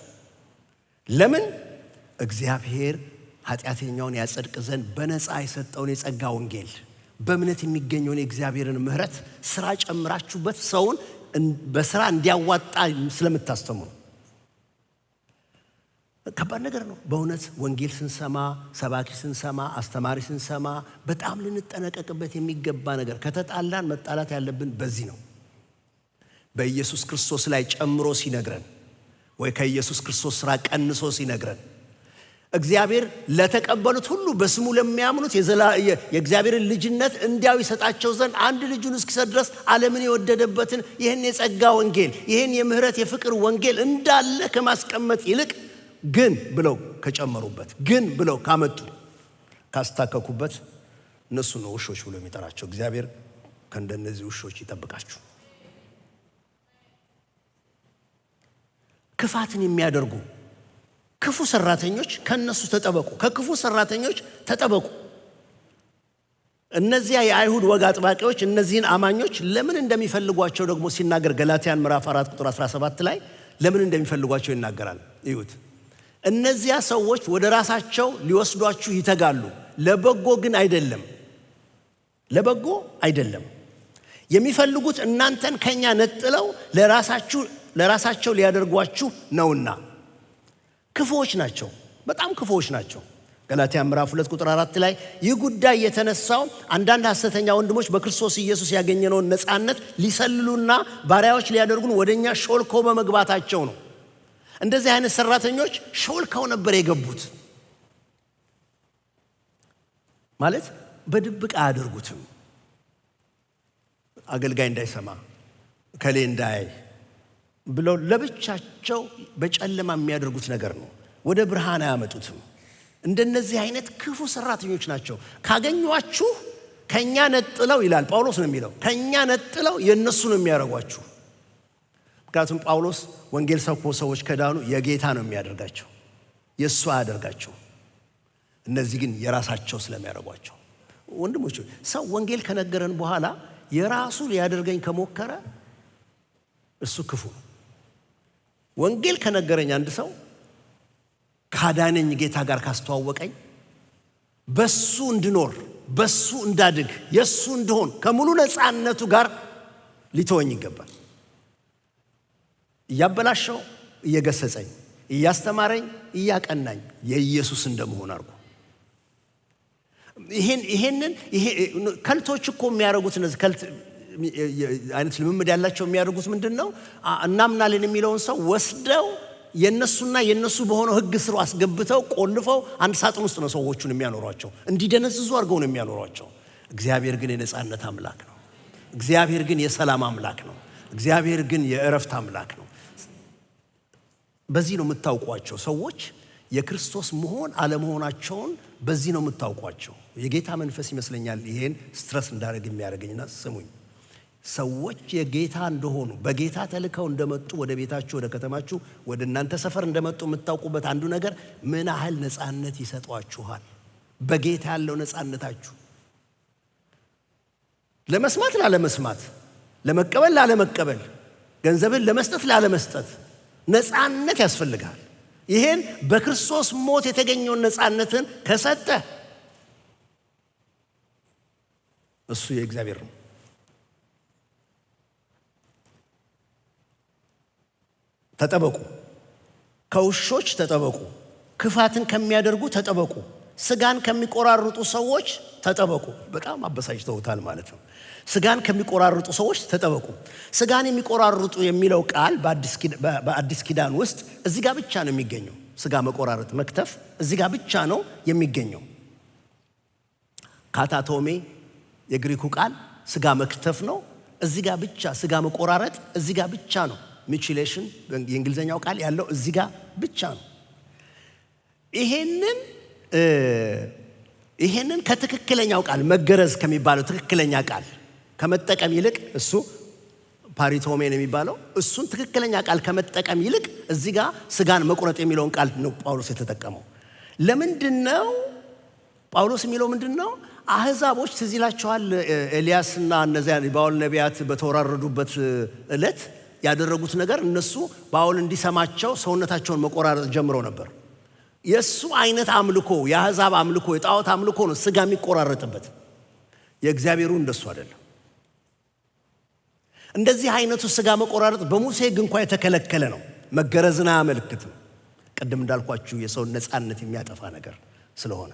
ለምን? እግዚአብሔር ኃጢአተኛውን ያጸድቅ ዘንድ በነፃ የሰጠውን የጸጋ ወንጌል በእምነት የሚገኘውን የእግዚአብሔርን ምሕረት ስራ ጨምራችሁበት ሰውን በስራ እንዲያዋጣ ስለምታስተምሩ ከባድ ነገር ነው በእውነት። ወንጌል ስንሰማ፣ ሰባኪ ስንሰማ፣ አስተማሪ ስንሰማ በጣም ልንጠነቀቅበት የሚገባ ነገር። ከተጣላን መጣላት ያለብን በዚህ ነው። በኢየሱስ ክርስቶስ ላይ ጨምሮ ሲነግረን ወይ ከኢየሱስ ክርስቶስ ስራ ቀንሶ ሲነግረን እግዚአብሔር ለተቀበሉት ሁሉ በስሙ ለሚያምኑት የእግዚአብሔርን ልጅነት እንዲያው ይሰጣቸው ዘንድ አንድ ልጁን እስኪሰጥ ድረስ ዓለምን የወደደበትን ይህን የጸጋ ወንጌል፣ ይህን የምህረት የፍቅር ወንጌል እንዳለ ከማስቀመጥ ይልቅ ግን ብለው ከጨመሩበት፣ ግን ብለው ካመጡ፣ ካስታከኩበት እነሱ ነው ውሾች ብሎ የሚጠራቸው። እግዚአብሔር ከእንደነዚህ ውሾች ይጠብቃችሁ። ክፋትን የሚያደርጉ ክፉ ሰራተኞች ከነሱ ተጠበቁ። ከክፉ ሰራተኞች ተጠበቁ። እነዚያ የአይሁድ ወግ አጥባቂዎች እነዚህን አማኞች ለምን እንደሚፈልጓቸው ደግሞ ሲናገር ገላትያን ምዕራፍ 4 ቁጥር 17 ላይ ለምን እንደሚፈልጓቸው ይናገራል። እዩት። እነዚያ ሰዎች ወደ ራሳቸው ሊወስዷችሁ ይተጋሉ፣ ለበጎ ግን አይደለም። ለበጎ አይደለም። የሚፈልጉት እናንተን ከኛ ነጥለው ለራሳቸው ሊያደርጓችሁ ነውና። ክፉዎች ናቸው፣ በጣም ክፉዎች ናቸው። ገላትያ ምዕራፍ 2 ቁጥር 4 ላይ ይህ ጉዳይ የተነሳው አንዳንድ ሐሰተኛ ወንድሞች በክርስቶስ ኢየሱስ ያገኘነውን ነፃነት ሊሰልሉና ባሪያዎች ሊያደርጉን ወደኛ ሾልከው በመግባታቸው ነው። እንደዚህ አይነት ሰራተኞች ሾልከው ነበር የገቡት። ማለት በድብቅ አያደርጉትም። አገልጋይ እንዳይሰማ፣ ከሌ እንዳያይ ብለው ለብቻቸው በጨለማ የሚያደርጉት ነገር ነው። ወደ ብርሃን አያመጡትም። እንደነዚህ አይነት ክፉ ሰራተኞች ናቸው። ካገኟችሁ ከኛ ነጥለው ይላል ጳውሎስ ነው የሚለው፣ ከኛ ነጥለው የነሱ ነው የሚያደርጓችሁ። ምክንያቱም ጳውሎስ ወንጌል ሰብኮ ሰዎች ከዳኑ የጌታ ነው የሚያደርጋቸው፣ የእሱ አያደርጋቸው። እነዚህ ግን የራሳቸው ስለሚያደርጓቸው። ወንድሞች፣ ሰው ወንጌል ከነገረን በኋላ የራሱ ሊያደርገኝ ከሞከረ እሱ ክፉ ነው። ወንጌል ከነገረኝ አንድ ሰው ካዳነኝ፣ ጌታ ጋር ካስተዋወቀኝ፣ በሱ እንድኖር፣ በሱ እንዳድግ፣ የሱ እንደሆን ከሙሉ ነፃነቱ ጋር ሊተወኝ ይገባል። እያበላሸው እየገሰጸኝ፣ እያስተማረኝ እያቀናኝ የኢየሱስ እንደመሆን አድርጎ ይሄንን ከልቶች እኮ የሚያደርጉት እነዚህ ከልት አይነት ልምምድ ያላቸው የሚያደርጉት ምንድነው? እናምናለን የሚለውን ሰው ወስደው የነሱና የነሱ በሆነው ሕግ ስር አስገብተው ቆልፈው አንድ ሳጥን ውስጥ ነው ሰዎቹን የሚያኖሯቸው። እንዲደነዝዙ አድርገው ነው የሚያኖሯቸው። እግዚአብሔር ግን የነፃነት አምላክ ነው። እግዚአብሔር ግን የሰላም አምላክ ነው። እግዚአብሔር ግን የእረፍት አምላክ ነው። በዚህ ነው የምታውቋቸው ሰዎች የክርስቶስ መሆን አለመሆናቸውን በዚህ ነው የምታውቋቸው። የጌታ መንፈስ ይመስለኛል ይሄን ስትረስ እንዳደረግ የሚያደርገኝና ስሙኝ። ሰዎች የጌታ እንደሆኑ በጌታ ተልከው እንደመጡ ወደ ቤታችሁ፣ ወደ ከተማችሁ፣ ወደ እናንተ ሰፈር እንደመጡ የምታውቁበት አንዱ ነገር ምን ያህል ነፃነት ይሰጧችኋል። በጌታ ያለው ነፃነታችሁ ለመስማት ላለመስማት፣ ለመቀበል ላለመቀበል፣ ገንዘብን ለመስጠት ላለመስጠት ነፃነት ያስፈልጋል። ይሄን በክርስቶስ ሞት የተገኘውን ነፃነትን ከሰጠ እሱ የእግዚአብሔር ነው። ተጠበቁ፣ ከውሾች ተጠበቁ፣ ክፋትን ከሚያደርጉ ተጠበቁ፣ ስጋን ከሚቆራርጡ ሰዎች ተጠበቁ። በጣም አበሳጭተውታል ማለት ነው። ስጋን ከሚቆራርጡ ሰዎች ተጠበቁ። ስጋን የሚቆራርጡ የሚለው ቃል በአዲስ ኪዳን ውስጥ እዚህ ጋር ብቻ ነው የሚገኘው። ስጋ መቆራረጥ መክተፍ እዚህ ጋር ብቻ ነው የሚገኘው። ካታቶሜ የግሪኩ ቃል ስጋ መክተፍ ነው። እዚህ ጋር ብቻ ስጋ መቆራረጥ እዚህ ጋር ብቻ ነው። ሚቹሌሽን የእንግሊዘኛው ቃል ያለው እዚህ ጋር ብቻ ነው። ይሄንን ከትክክለኛው ቃል መገረዝ ከሚባለው ትክክለኛ ቃል ከመጠቀም ይልቅ እሱ ፓሪቶሜን የሚባለው እሱን ትክክለኛ ቃል ከመጠቀም ይልቅ እዚህ ጋር ስጋን መቁረጥ የሚለውን ቃል ነው ጳውሎስ የተጠቀመው። ለምንድነው ጳውሎስ የሚለው ምንድነው? አህዛቦች ትዝ ይላቸዋል ኤልያስና እነዚያ ባውል ነቢያት በተወራረዱበት ዕለት ያደረጉት ነገር እነሱ ባውል እንዲሰማቸው ሰውነታቸውን መቆራረጥ ጀምረው ነበር። የሱ አይነት አምልኮ የአህዛብ አምልኮ የጣዖት አምልኮ ነው ስጋ የሚቆራረጥበት። የእግዚአብሔሩ እንደሱ አይደለም። እንደዚህ አይነቱ ስጋ መቆራረጥ በሙሴ ሕግ እንኳን የተከለከለ ነው። መገረዝን አያመለክትም። ቅድም እንዳልኳችሁ የሰውን ነፃነት የሚያጠፋ ነገር ስለሆነ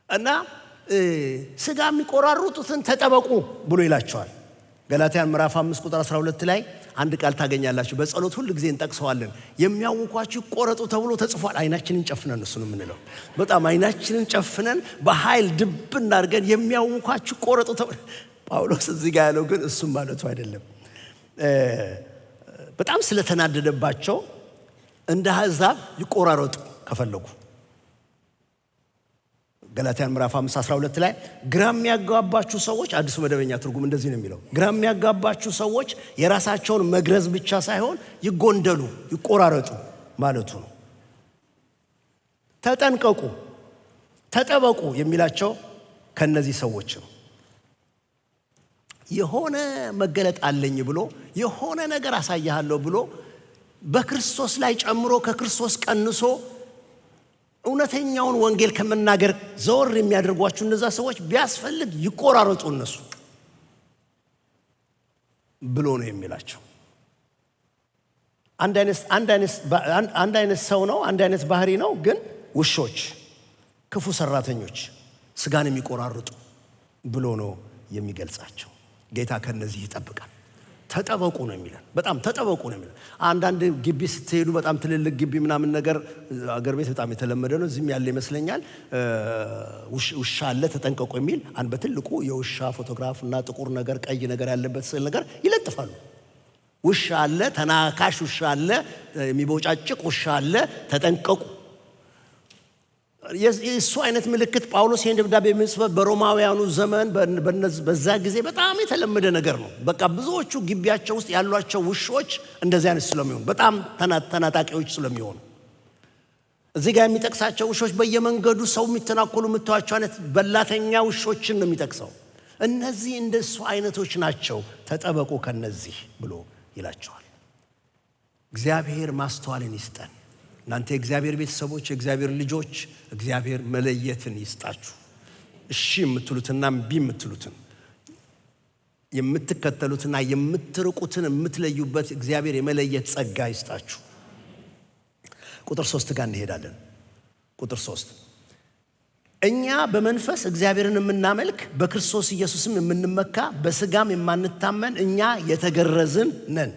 እና ስጋ የሚቆራርጡትን ተጠበቁ ብሎ ይላቸዋል። ገላትያን ምዕራፍ 5 ቁጥር 12 ላይ አንድ ቃል ታገኛላችሁ። በጸሎት ሁሉ ጊዜ እንጠቅሰዋለን። የሚያውኳችሁ ቆረጡ ተብሎ ተጽፏል። አይናችንን ጨፍነን እሱን የምንለው በጣም አይናችንን ጨፍነን በኃይል ድብ እናድርገን የሚያውኳችሁ ቆረጡ ተብሎ ጳውሎስ እዚህ ጋር ያለው ግን እሱም ማለቱ አይደለም። በጣም ስለተናደደባቸው እንደ አሕዛብ ይቆራረጡ ከፈለጉ ገላትያን ምዕራፍ 5:12 ላይ ግራ የሚያጋባችሁ ሰዎች፣ አዲሱ መደበኛ ትርጉም እንደዚህ ነው የሚለው፣ ግራ የሚያጋባችሁ ሰዎች የራሳቸውን መግረዝ ብቻ ሳይሆን ይጎንደሉ፣ ይቆራረጡ ማለቱ ነው። ተጠንቀቁ፣ ተጠበቁ የሚላቸው ከነዚህ ሰዎች ነው። የሆነ መገለጥ አለኝ ብሎ የሆነ ነገር አሳያለሁ ብሎ በክርስቶስ ላይ ጨምሮ ከክርስቶስ ቀንሶ እውነተኛውን ወንጌል ከመናገር ዘወር የሚያደርጓችሁ እነዛ ሰዎች ቢያስፈልግ ይቆራረጡ እነሱ ብሎ ነው የሚላቸው። አንድ አይነት ሰው ነው፣ አንድ አይነት ባህሪ ነው። ግን ውሾች፣ ክፉ ሰራተኞች፣ ስጋን የሚቆራርጡ ብሎ ነው የሚገልጻቸው። ጌታ ከነዚህ ይጠብቃል። ተጠበቁ ነው የሚለን። በጣም ተጠበቁ ነው የሚለን። አንዳንድ ግቢ ስትሄዱ በጣም ትልልቅ ግቢ ምናምን ነገር አገር ቤት በጣም የተለመደ ነው። እዚህም ያለ ይመስለኛል። ውሻ አለ ተጠንቀቁ የሚል አንድ በትልቁ የውሻ ፎቶግራፍ እና ጥቁር ነገር ቀይ ነገር ያለበት ስዕል ነገር ይለጥፋሉ። ውሻ አለ፣ ተናካሽ ውሻ አለ፣ የሚቦጫጭቅ ውሻ አለ፣ ተጠንቀቁ። የእሱ አይነት ምልክት ጳውሎስ ይህን ደብዳቤ የሚጽፈው በሮማውያኑ ዘመን በዛ ጊዜ በጣም የተለመደ ነገር ነው። በቃ ብዙዎቹ ግቢያቸው ውስጥ ያሏቸው ውሾች እንደዚህ አይነት ስለሚሆኑ በጣም ተናጣቂዎች ስለሚሆኑ እዚህ ጋር የሚጠቅሳቸው ውሾች በየመንገዱ ሰው የሚተናኮሉ የምታዩዋቸው አይነት በላተኛ ውሾችን ነው የሚጠቅሰው። እነዚህ እንደሱ አይነቶች ናቸው፣ ተጠበቁ ከነዚህ ብሎ ይላቸዋል። እግዚአብሔር ማስተዋልን ይስጠን። እናንተ የእግዚአብሔር ቤተሰቦች፣ የእግዚአብሔር ልጆች፣ እግዚአብሔር መለየትን ይስጣችሁ። እሺ የምትሉትና እምቢ የምትሉትን የምትከተሉትና የምትርቁትን የምትለዩበት እግዚአብሔር የመለየት ጸጋ ይስጣችሁ። ቁጥር 3 ጋር እንሄዳለን። ቁጥር 3 እኛ በመንፈስ እግዚአብሔርን የምናመልክ በክርስቶስ ኢየሱስም የምንመካ በስጋም የማንታመን እኛ የተገረዝን ነን።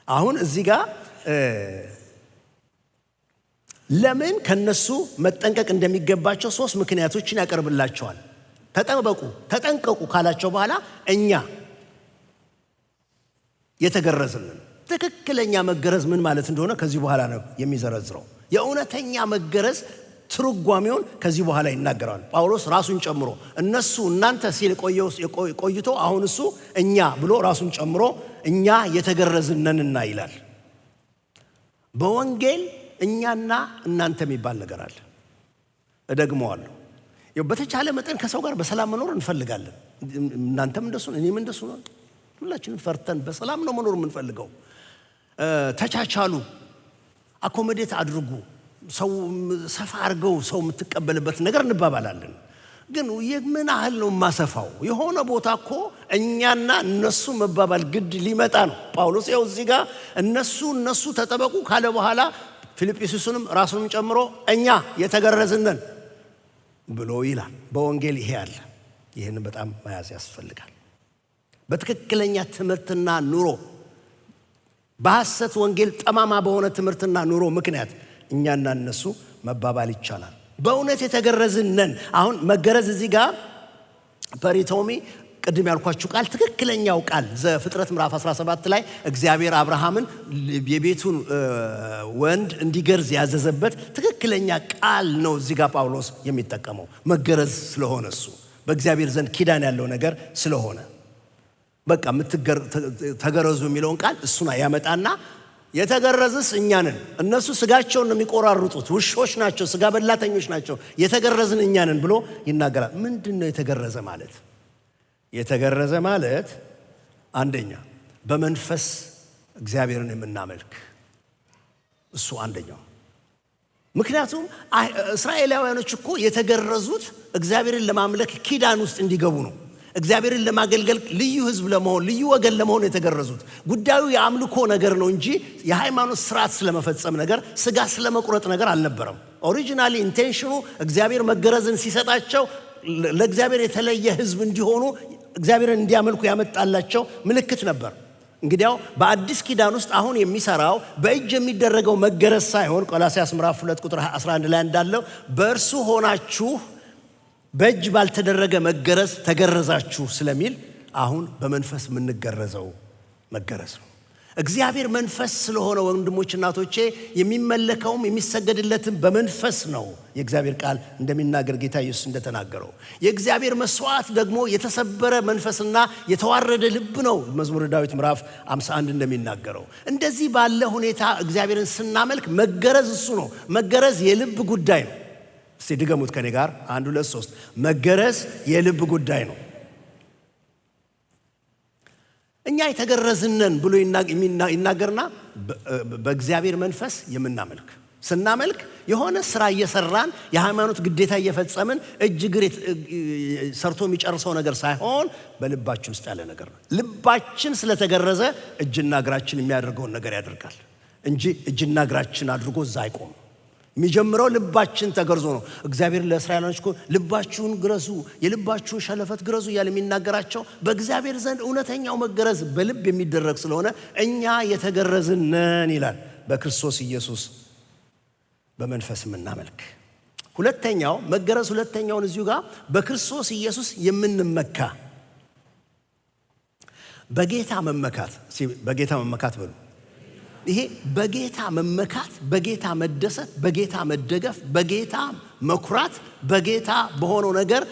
አሁን እዚህ ጋር ለምን ከነሱ መጠንቀቅ እንደሚገባቸው 3 ምክንያቶችን ያቀርብላቸዋል። ተጠንቀቁ ካላቸው በኋላ እኛ የተገረዝን ነን። ትክክለኛ መገረዝ ምን ማለት እንደሆነ ከዚህ በኋላ ነው የሚዘረዝረው። የእውነተኛ መገረዝ ትርጓሜውን ከዚህ በኋላ ይናገራል ጳውሎስ ራሱን ጨምሮ። እነሱ እናንተ ሲል ቆይቶ አሁን እሱ እኛ ብሎ ራሱን ጨምሮ እኛ የተገረዝን ነንና ይላል። በወንጌል እኛና እናንተ የሚባል ነገር አለ። እደግመዋለሁ። በተቻለ መጠን ከሰው ጋር በሰላም መኖር እንፈልጋለን። እናንተም እንደሱ ነው፣ እኔም እንደሱ ነው። ሁላችንም ፈርተን በሰላም ነው መኖር የምንፈልገው። ተቻቻሉ፣ አኮሞዴት አድርጉ፣ ሰው ሰፋ አድርገው ሰው የምትቀበልበት ነገር እንባባላለን። ግን ምን ያህል ነው የማሰፋው? የሆነ ቦታ እኮ እኛና እነሱ መባባል ግድ ሊመጣ ነው። ጳውሎስ ያው እዚህ ጋር እነሱ ተጠበቁ ካለ በኋላ ፊልጵስዩስንም ራሱንም ጨምሮ እኛ የተገረዝን ነን ብሎ ይላል። በወንጌል ይሄ አለ። ይህንን በጣም መያዝ ያስፈልጋል። በትክክለኛ ትምህርትና ኑሮ በሐሰት ወንጌል ጠማማ በሆነ ትምህርትና ኑሮ ምክንያት እኛና እነሱ መባባል ይቻላል። በእውነት የተገረዝን ነን። አሁን መገረዝ እዚህ ጋር ፐሪቶሚ ቅድም ያልኳችሁ ቃል ትክክለኛው ቃል ዘፍጥረት ምዕራፍ 17 ላይ እግዚአብሔር አብርሃምን የቤቱን ወንድ እንዲገርዝ ያዘዘበት ትክክለኛ ቃል ነው። እዚህ ጋር ጳውሎስ የሚጠቀመው መገረዝ ስለሆነ እሱ በእግዚአብሔር ዘንድ ኪዳን ያለው ነገር ስለሆነ በቃ ተገረዙ የሚለውን ቃል እሱና ያመጣና የተገረዝስ እኛ ነን። እነሱ ስጋቸውን ነው የሚቆራርጡት፣ ውሾች ናቸው፣ ስጋ በላተኞች ናቸው። የተገረዝን እኛ ነን ብሎ ይናገራል። ምንድነው የተገረዘ ማለት? የተገረዘ ማለት አንደኛ በመንፈስ እግዚአብሔርን የምናመልክ እሱ አንደኛው። ምክንያቱም እስራኤላውያኖች እኮ የተገረዙት እግዚአብሔርን ለማምለክ ኪዳን ውስጥ እንዲገቡ ነው። እግዚአብሔርን ለማገልገል ልዩ ሕዝብ ለመሆን ልዩ ወገን ለመሆን የተገረዙት። ጉዳዩ የአምልኮ ነገር ነው እንጂ የሃይማኖት ስርዓት ስለመፈጸም ነገር፣ ስጋ ስለመቁረጥ ነገር አልነበረም። ኦሪጂናሊ ኢንቴንሽኑ እግዚአብሔር መገረዝን ሲሰጣቸው ለእግዚአብሔር የተለየ ሕዝብ እንዲሆኑ እግዚአብሔርን እንዲያመልኩ ያመጣላቸው ምልክት ነበር። እንግዲያው በአዲስ ኪዳን ውስጥ አሁን የሚሰራው በእጅ የሚደረገው መገረዝ ሳይሆን ቆላስይስ ምዕራፍ 2 ቁጥር 11 ላይ እንዳለው በእርሱ ሆናችሁ በእጅ ባልተደረገ መገረዝ ተገረዛችሁ ስለሚል አሁን በመንፈስ የምንገረዘው መገረዝ ነው። እግዚአብሔር መንፈስ ስለሆነ ወንድሞች እናቶቼ የሚመለከውም የሚሰገድለትም በመንፈስ ነው። የእግዚአብሔር ቃል እንደሚናገር ጌታ ኢየሱስ እንደተናገረው የእግዚአብሔር መስዋዕት ደግሞ የተሰበረ መንፈስና የተዋረደ ልብ ነው። መዝሙረ ዳዊት ምዕራፍ 51 እንደሚናገረው እንደዚህ ባለ ሁኔታ እግዚአብሔርን ስናመልክ መገረዝ እሱ ነው። መገረዝ የልብ ጉዳይ ነው። እስቲ ድገሙት ከኔ ጋር 1 2 3 መገረዝ የልብ ጉዳይ ነው። እኛ የተገረዝነን ብሎ ይናገርና በእግዚአብሔር መንፈስ የምናመልክ ስናመልክ የሆነ ስራ እየሰራን የሃይማኖት ግዴታ እየፈጸምን እጅ እግር ሰርቶ የሚጨርሰው ነገር ሳይሆን በልባችን ውስጥ ያለ ነገር ነው። ልባችን ስለተገረዘ እጅና እግራችን የሚያደርገውን ነገር ያደርጋል እንጂ እጅና እግራችን አድርጎ እዛ አይቆም። የሚጀምረው ልባችን ተገርዞ ነው። እግዚአብሔር ለእስራኤላውያን እኮ ልባችሁን ግረዙ፣ የልባችሁን ሸለፈት ግረዙ እያለ የሚናገራቸው በእግዚአብሔር ዘንድ እውነተኛው መገረዝ በልብ የሚደረግ ስለሆነ እኛ የተገረዝን ነን ይላል። በክርስቶስ ኢየሱስ በመንፈስ የምናመልክ። ሁለተኛው መገረዝ ሁለተኛውን እዚሁ ጋር በክርስቶስ ኢየሱስ የምንመካ በጌታ መመካት። በጌታ መመካት በሉ። ይሄ በጌታ መመካት፣ በጌታ መደሰት፣ በጌታ መደገፍ፣ በጌታ መኩራት፣ በጌታ በሆነው ነገር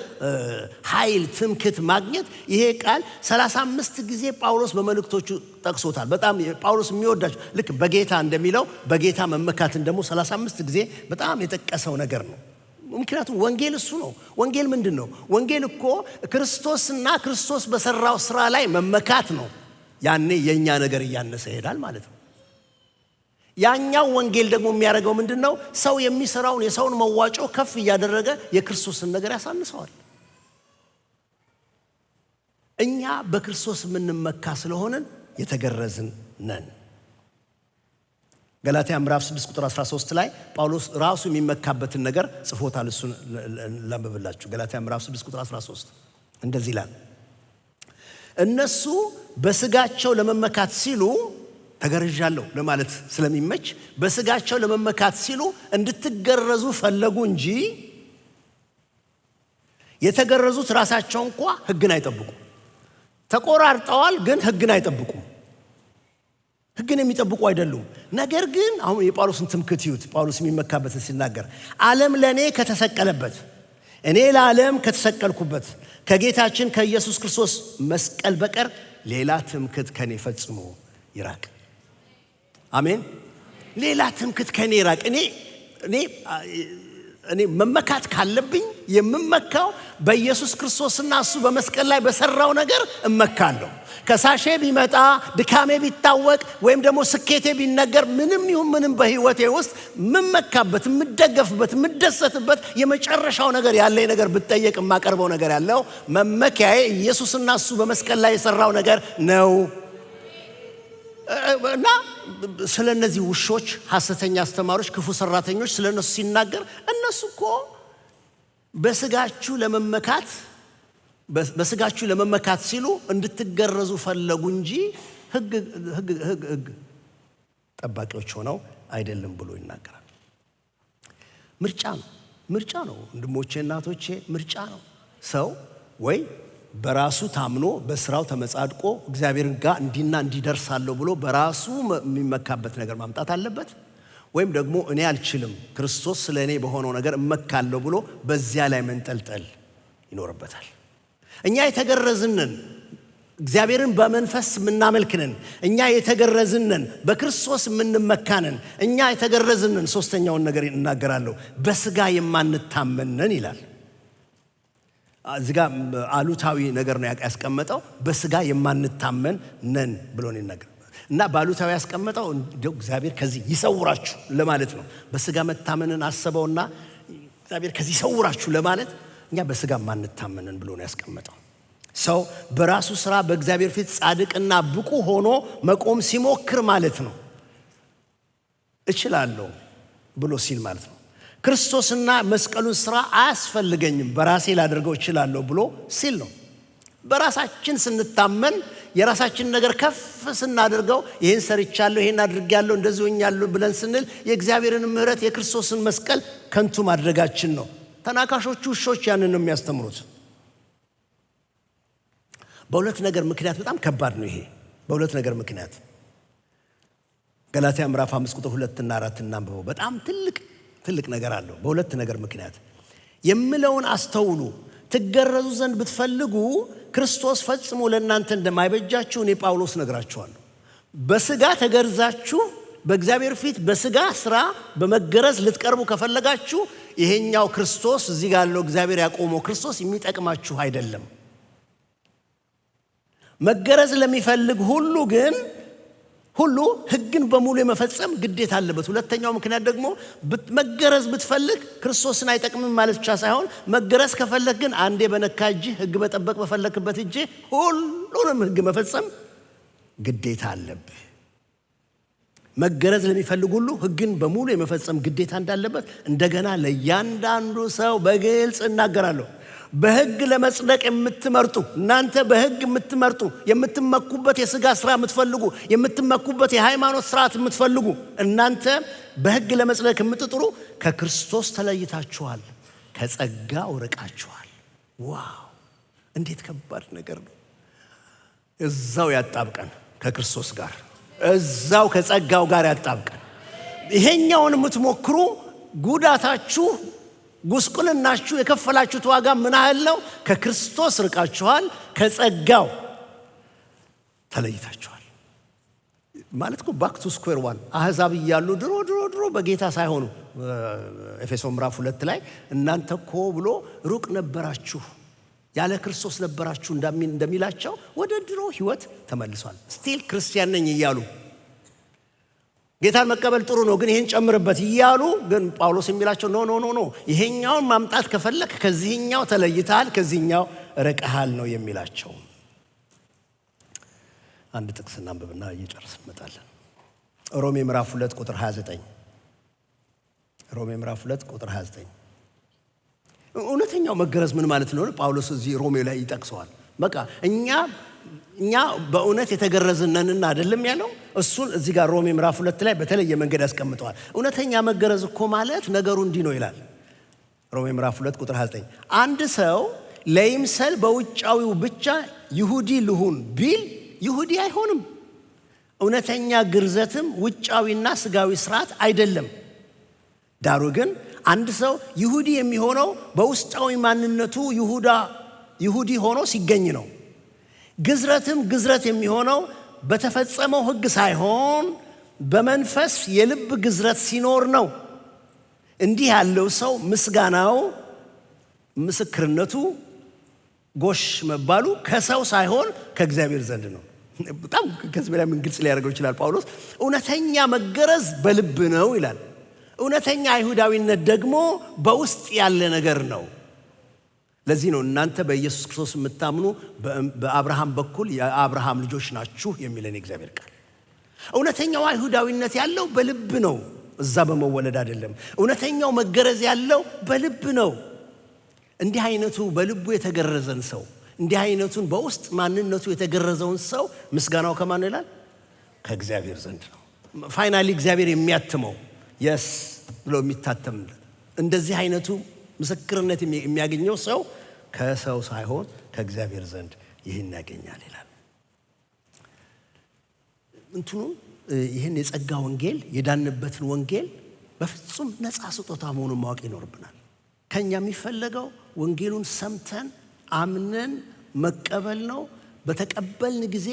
ኃይል ትምክት ማግኘት። ይሄ ቃል 35 ጊዜ ጳውሎስ በመልእክቶቹ ጠቅሶታል። በጣም ጳውሎስ የሚወዳቸው ልክ በጌታ እንደሚለው በጌታ መመካትን ደግሞ 35 ጊዜ በጣም የጠቀሰው ነገር ነው። ምክንያቱም ወንጌል እሱ ነው። ወንጌል ምንድን ነው? ወንጌል እኮ ክርስቶስና ክርስቶስ በሰራው ስራ ላይ መመካት ነው። ያኔ የኛ ነገር እያነሰ ይሄዳል ማለት ነው። ያኛው ወንጌል ደግሞ የሚያደርገው ምንድነው? ሰው የሚሰራውን የሰውን መዋጮ ከፍ እያደረገ የክርስቶስን ነገር ያሳንሰዋል። እኛ በክርስቶስ የምንመካ ስለሆነን የተገረዝን ነን። ገላትያ ምዕራፍ 6 ቁጥር 13 ላይ ጳውሎስ ራሱ የሚመካበትን ነገር ጽፎታል። እሱን ላንብብላችሁ። ገላትያ ምዕራፍ 6 ቁጥር 13 እንደዚህ ይላል፣ እነሱ በስጋቸው ለመመካት ሲሉ ተገርዣለሁ ለማለት ስለሚመች በስጋቸው ለመመካት ሲሉ እንድትገረዙ ፈለጉ እንጂ የተገረዙት ራሳቸው እንኳ ሕግን አይጠብቁም። ተቆራርጠዋል፣ ግን ሕግን አይጠብቁም። ሕግን የሚጠብቁ አይደሉም። ነገር ግን አሁን የጳውሎስን ትምክህት ይዩት። ጳውሎስ የሚመካበትን ሲናገር ዓለም ለእኔ ከተሰቀለበት እኔ ለዓለም ከተሰቀልኩበት ከጌታችን ከኢየሱስ ክርስቶስ መስቀል በቀር ሌላ ትምክህት ከኔ ፈጽሞ ይራቅ። አሜን። ሌላ ትምክህት ከኔ ይራቅ። እኔ መመካት ካለብኝ የምመካው በኢየሱስ ክርስቶስና እሱ በመስቀል ላይ በሰራው ነገር እመካለሁ። ከሳሼ ቢመጣ ድካሜ ቢታወቅ ወይም ደግሞ ስኬቴ ቢነገር ምንም ይሁን ምንም በህይወቴ ውስጥ የምመካበት፣ የምደገፍበት፣ የምደሰትበት የመጨረሻው ነገር ያለኝ ነገር ብጠየቅ የማቀርበው ነገር ያለው መመኪያዬ ኢየሱስና እሱ በመስቀል ላይ የሰራው ነገር ነው። እና ስለነዚህ ውሾች፣ ሐሰተኛ አስተማሪዎች፣ ክፉ ሰራተኞች ስለነሱ ሲናገር እነሱ እኮ በስጋችሁ ለመመካት ሲሉ እንድትገረዙ ፈለጉ እንጂ ጠባቂዎች ሆነው አይደለም ብሎ ይናገራል። ምርጫ ነው ወንድሞቼ እናቶቼ፣ ምርጫ ነው። ሰው ወይ በራሱ ታምኖ በስራው ተመጻድቆ እግዚአብሔርን ጋር እንዲና እንዲደርሳለሁ ብሎ በራሱ የሚመካበት ነገር ማምጣት አለበት፣ ወይም ደግሞ እኔ አልችልም ክርስቶስ ስለኔ በሆነው ነገር እመካለሁ ብሎ በዚያ ላይ መንጠልጠል ይኖርበታል። እኛ የተገረዝንን እግዚአብሔርን በመንፈስ የምናመልክንን፣ እኛ የተገረዝንን በክርስቶስ የምንመካንን፣ እኛ የተገረዝንን ሶስተኛውን ነገር እናገራለሁ፣ በስጋ የማንታመንን ይላል። እዚህ ጋር አሉታዊ ነገር ነው ያስቀመጠው። በስጋ የማንታመን ነን ብሎ ነው ይናገር እና ባሉታዊ ያስቀመጠው እንደው እግዚአብሔር ከዚህ ይሰውራችሁ ለማለት ነው። በስጋ መታመንን አሰበውና እግዚአብሔር ከዚህ ይሰውራችሁ ለማለት እኛ በስጋ ማንታመንን ብሎ ነው ያስቀመጠው። ሰው በራሱ ስራ በእግዚአብሔር ፊት ጻድቅና ብቁ ሆኖ መቆም ሲሞክር ማለት ነው። እችላለሁ ብሎ ሲል ማለት ነው። ክርስቶስና መስቀሉን ስራ አያስፈልገኝም በራሴ ላደርገው እችላለሁ ብሎ ሲል ነው። በራሳችን ስንታመን የራሳችን ነገር ከፍ ስናደርገው ይሄን ሰርቻለሁ፣ ይሄን አድርጌያለሁ፣ እንደዚህ ሆኛለሁ ብለን ስንል የእግዚአብሔርን ምሕረት የክርስቶስን መስቀል ከንቱ ማድረጋችን ነው። ተናካሾቹ ውሾች ያንን ነው የሚያስተምሩት። በሁለት ነገር ምክንያት በጣም ከባድ ነው ይሄ። በሁለት ነገር ምክንያት ገላትያ ምዕራፍ 5 ቁጥር 2 እና 4 እናንብበው። በጣም ትልቅ ነገር አለው። በሁለት ነገር ምክንያት የምለውን አስተውሉ፣ ትገረዙ ዘንድ ብትፈልጉ ክርስቶስ ፈጽሞ ለእናንተ እንደማይበጃችሁ እኔ ጳውሎስ ነግራችኋለሁ። በስጋ ተገርዛችሁ በእግዚአብሔር ፊት በስጋ ስራ በመገረዝ ልትቀርቡ ከፈለጋችሁ ይሄኛው ክርስቶስ እዚህ ጋር ያለው እግዚአብሔር ያቆመው ክርስቶስ የሚጠቅማችሁ አይደለም። መገረዝ ለሚፈልግ ሁሉ ሕግን በሙሉ የመፈጸም ግዴታ አለበት። ሁለተኛው ምክንያት ደግሞ መገረዝ ብትፈልግ ክርስቶስን አይጠቅምም ማለት ብቻ ሳይሆን መገረዝ ከፈለግ ግን አንዴ በነካ እጅ ሕግ መጠበቅ በፈለክበት እጅ ሁሉንም ሕግ መፈጸም ግዴታ አለብህ። መገረዝ ለሚፈልግ ሁሉ ሕግን በሙሉ የመፈጸም ግዴታ እንዳለበት እንደገና ለእያንዳንዱ ሰው በግልጽ እናገራለሁ። በሕግ ለመጽደቅ የምትመርጡ እናንተ በሕግ የምትመርጡ የምትመኩበት የሥጋ ሥራ የምትፈልጉ የምትመኩበት የሃይማኖት ሥርዓት የምትፈልጉ እናንተ በሕግ ለመጽደቅ የምትጥሩ ከክርስቶስ ተለይታችኋል፣ ከጸጋው ርቃችኋል። ዋው! እንዴት ከባድ ነገር ነው! እዛው ያጣብቀን ከክርስቶስ ጋር፣ እዛው ከጸጋው ጋር ያጣብቀን። ይሄኛውን የምትሞክሩ ጉዳታችሁ ጉስቁልናችሁ የከፈላችሁት ዋጋ ምን ያህል ነው? ከክርስቶስ ርቃችኋል፣ ከጸጋው ተለይታችኋል ማለት እኮ ባክ ቱ ስኩዌር ዋን። አሕዛብ እያሉ ድሮ በጌታ ሳይሆኑ ኤፌሶን ምዕራፍ 2 ላይ እናንተ እኮ ብሎ ሩቅ ነበራችሁ፣ ያለ ክርስቶስ ነበራችሁ እንደሚላቸው ወደ ድሮ ህይወት ተመልሷል። ስቲል ክርስቲያን ነኝ እያሉ ጌታን መቀበል ጥሩ ነው ግን ይሄን ጨምርበት እያሉ ግን ጳውሎስ የሚላቸው ኖ ይሄኛውን ማምጣት ከፈለክ ከዚህኛው ተለይተሃል፣ ከዚህኛው ርቀሃል ነው የሚላቸው። አንድ ጥቅስ እናንብብና እየጨረስን እንመጣለን። ሮሜ ምዕራፍ 2 ቁጥር 29 ሮሜ ምዕራፍ 2 ቁጥር 29 እውነተኛው መገረዝ ምን ማለት ነው? ጳውሎስ እዚህ ሮሜ ላይ ይጠቅሰዋል። በቃ እኛ በእውነት የተገረዝነንና አይደለም ያለው እሱን እዚህ ጋር ሮሜ ምዕራፍ 2 ላይ በተለየ መንገድ ያስቀምጠዋል። እውነተኛ መገረዝ እኮ ማለት ነገሩ እንዲህ ነው ይላል። ሮሜ ምዕራፍ 2 ቁጥር 29 አንድ ሰው ለይምሰል በውጫዊው ብቻ ይሁዲ ልሁን ቢል ይሁዲ አይሆንም። እውነተኛ ግርዘትም ውጫዊና ስጋዊ ስርዓት አይደለም። ዳሩ ግን አንድ ሰው ይሁዲ የሚሆነው በውስጣዊ ማንነቱ ይሁዲ ሆኖ ሲገኝ ነው። ግዝረትም ግዝረት የሚሆነው በተፈጸመው ሕግ ሳይሆን በመንፈስ የልብ ግዝረት ሲኖር ነው። እንዲህ ያለው ሰው ምስጋናው፣ ምስክርነቱ፣ ጎሽ መባሉ ከሰው ሳይሆን ከእግዚአብሔር ዘንድ ነው። በጣም ከዚህ በላይ ምን ግልጽ ሊያደርገው ይችላል ጳውሎስ? እውነተኛ መገረዝ በልብ ነው ይላል። እውነተኛ አይሁዳዊነት ደግሞ በውስጥ ያለ ነገር ነው። ለዚህ ነው እናንተ በኢየሱስ ክርስቶስ የምታምኑ በአብርሃም በኩል የአብርሃም ልጆች ናችሁ የሚለን የእግዚአብሔር ቃል። እውነተኛው አይሁዳዊነት ያለው በልብ ነው፣ እዛ በመወለድ አይደለም። እውነተኛው መገረዝ ያለው በልብ ነው። እንዲህ አይነቱ በልቡ የተገረዘን ሰው፣ እንዲህ አይነቱን በውስጥ ማንነቱ የተገረዘውን ሰው ምስጋናው ከማን ይላል? ከእግዚአብሔር ዘንድ ነው። ፋይናሊ እግዚአብሔር የሚያትመው የስ ብሎ የሚታተምለት እንደዚህ አይነቱ ምስክርነት የሚያገኘው ሰው ከሰው ሳይሆን ከእግዚአብሔር ዘንድ ይህን ያገኛል ይላል። ይህን የጸጋ ወንጌል የዳንበትን ወንጌል በፍጹም ነፃ ስጦታ መሆኑን ማወቅ ይኖርብናል። ከኛ የሚፈለገው ወንጌሉን ሰምተን አምነን መቀበል ነው። በተቀበልን ጊዜ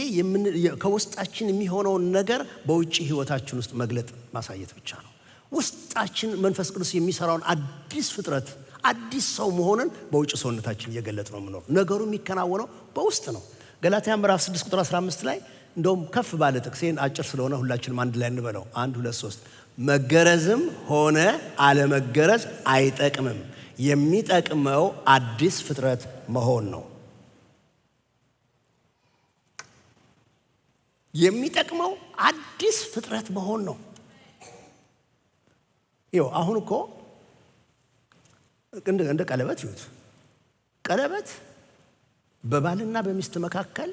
ከውስጣችን የሚሆነውን ነገር በውጪ ህይወታችን ውስጥ መግለጥ ማሳየት ብቻ ነው። ውስጣችን መንፈስ ቅዱስ የሚሰራውን አዲስ ፍጥረት አዲስ ሰው መሆንን በውጭ ሰውነታችን እየገለጥ ነው የምኖር። ነገሩ የሚከናወነው በውስጥ ነው። ገላትያ ምዕራፍ 6 ቁጥር 15 ላይ እንደውም ከፍ ባለ ጥቅሴን አጭር ስለሆነ ሁላችንም አንድ ላይ እንበለው። 1 2 3 መገረዝም ሆነ አለመገረዝ አይጠቅምም፣ የሚጠቅመው አዲስ ፍጥረት መሆን ነው። የሚጠቅመው አዲስ ፍጥረት መሆን ነው። ይኸው አሁን እኮ እንደ ቀለበት ይሁት ቀለበት በባልና በሚስት መካከል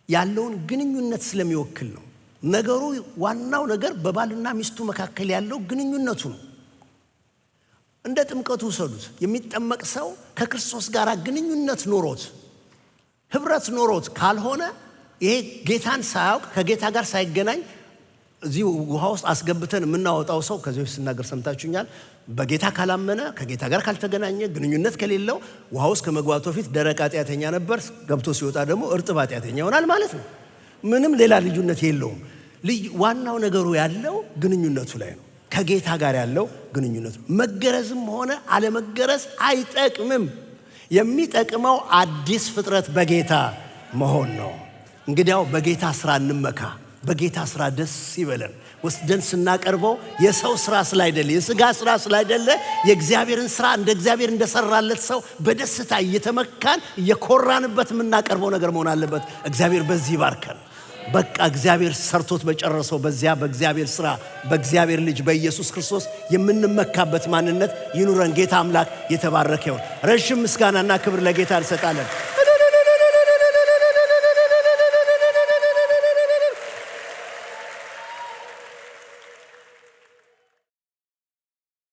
ያለውን ግንኙነት ስለሚወክል ነው። ነገሩ ዋናው ነገር በባልና ሚስቱ መካከል ያለው ግንኙነቱ ነው። እንደ ጥምቀቱ ውሰዱት። የሚጠመቅ ሰው ከክርስቶስ ጋር ግንኙነት ኖሮት ህብረት ኖሮት ካልሆነ ይሄ ጌታን ሳያውቅ ከጌታ ጋር ሳይገናኝ እዚህ ውሃ ውስጥ አስገብተን የምናወጣው ሰው ከዚህ በፊት ስናገር ሰምታችሁኛል። በጌታ ካላመነ ከጌታ ጋር ካልተገናኘ ግንኙነት ከሌለው ውሃ ውስጥ ከመግባቱ በፊት ደረቅ ኃጢአተኛ ነበር፣ ገብቶ ሲወጣ ደግሞ እርጥብ ኃጢአተኛ ይሆናል ማለት ነው። ምንም ሌላ ልዩነት የለውም። ዋናው ነገሩ ያለው ግንኙነቱ ላይ ነው፣ ከጌታ ጋር ያለው ግንኙነቱ። መገረዝም ሆነ አለመገረዝ አይጠቅምም፣ የሚጠቅመው አዲስ ፍጥረት በጌታ መሆን ነው። እንግዲያው በጌታ ስራ እንመካ፣ በጌታ ስራ ደስ ይበለን። ወስደን ስናቀርበው የሰው ስራ ስላይደለ የሥጋ ስራ ስላይደለ የእግዚአብሔርን ስራ እንደ እግዚአብሔር እንደሰራለት ሰው በደስታ እየተመካን እየኮራንበት የምናቀርበው ነገር መሆን አለበት። እግዚአብሔር በዚህ ይባርከን። በቃ እግዚአብሔር ሰርቶት በጨረሰው በዚያ በእግዚአብሔር ስራ በእግዚአብሔር ልጅ በኢየሱስ ክርስቶስ የምንመካበት ማንነት ይኑረን። ጌታ አምላክ የተባረከ ይሁን። ረጅም ምስጋናና ክብር ለጌታ እንሰጣለን።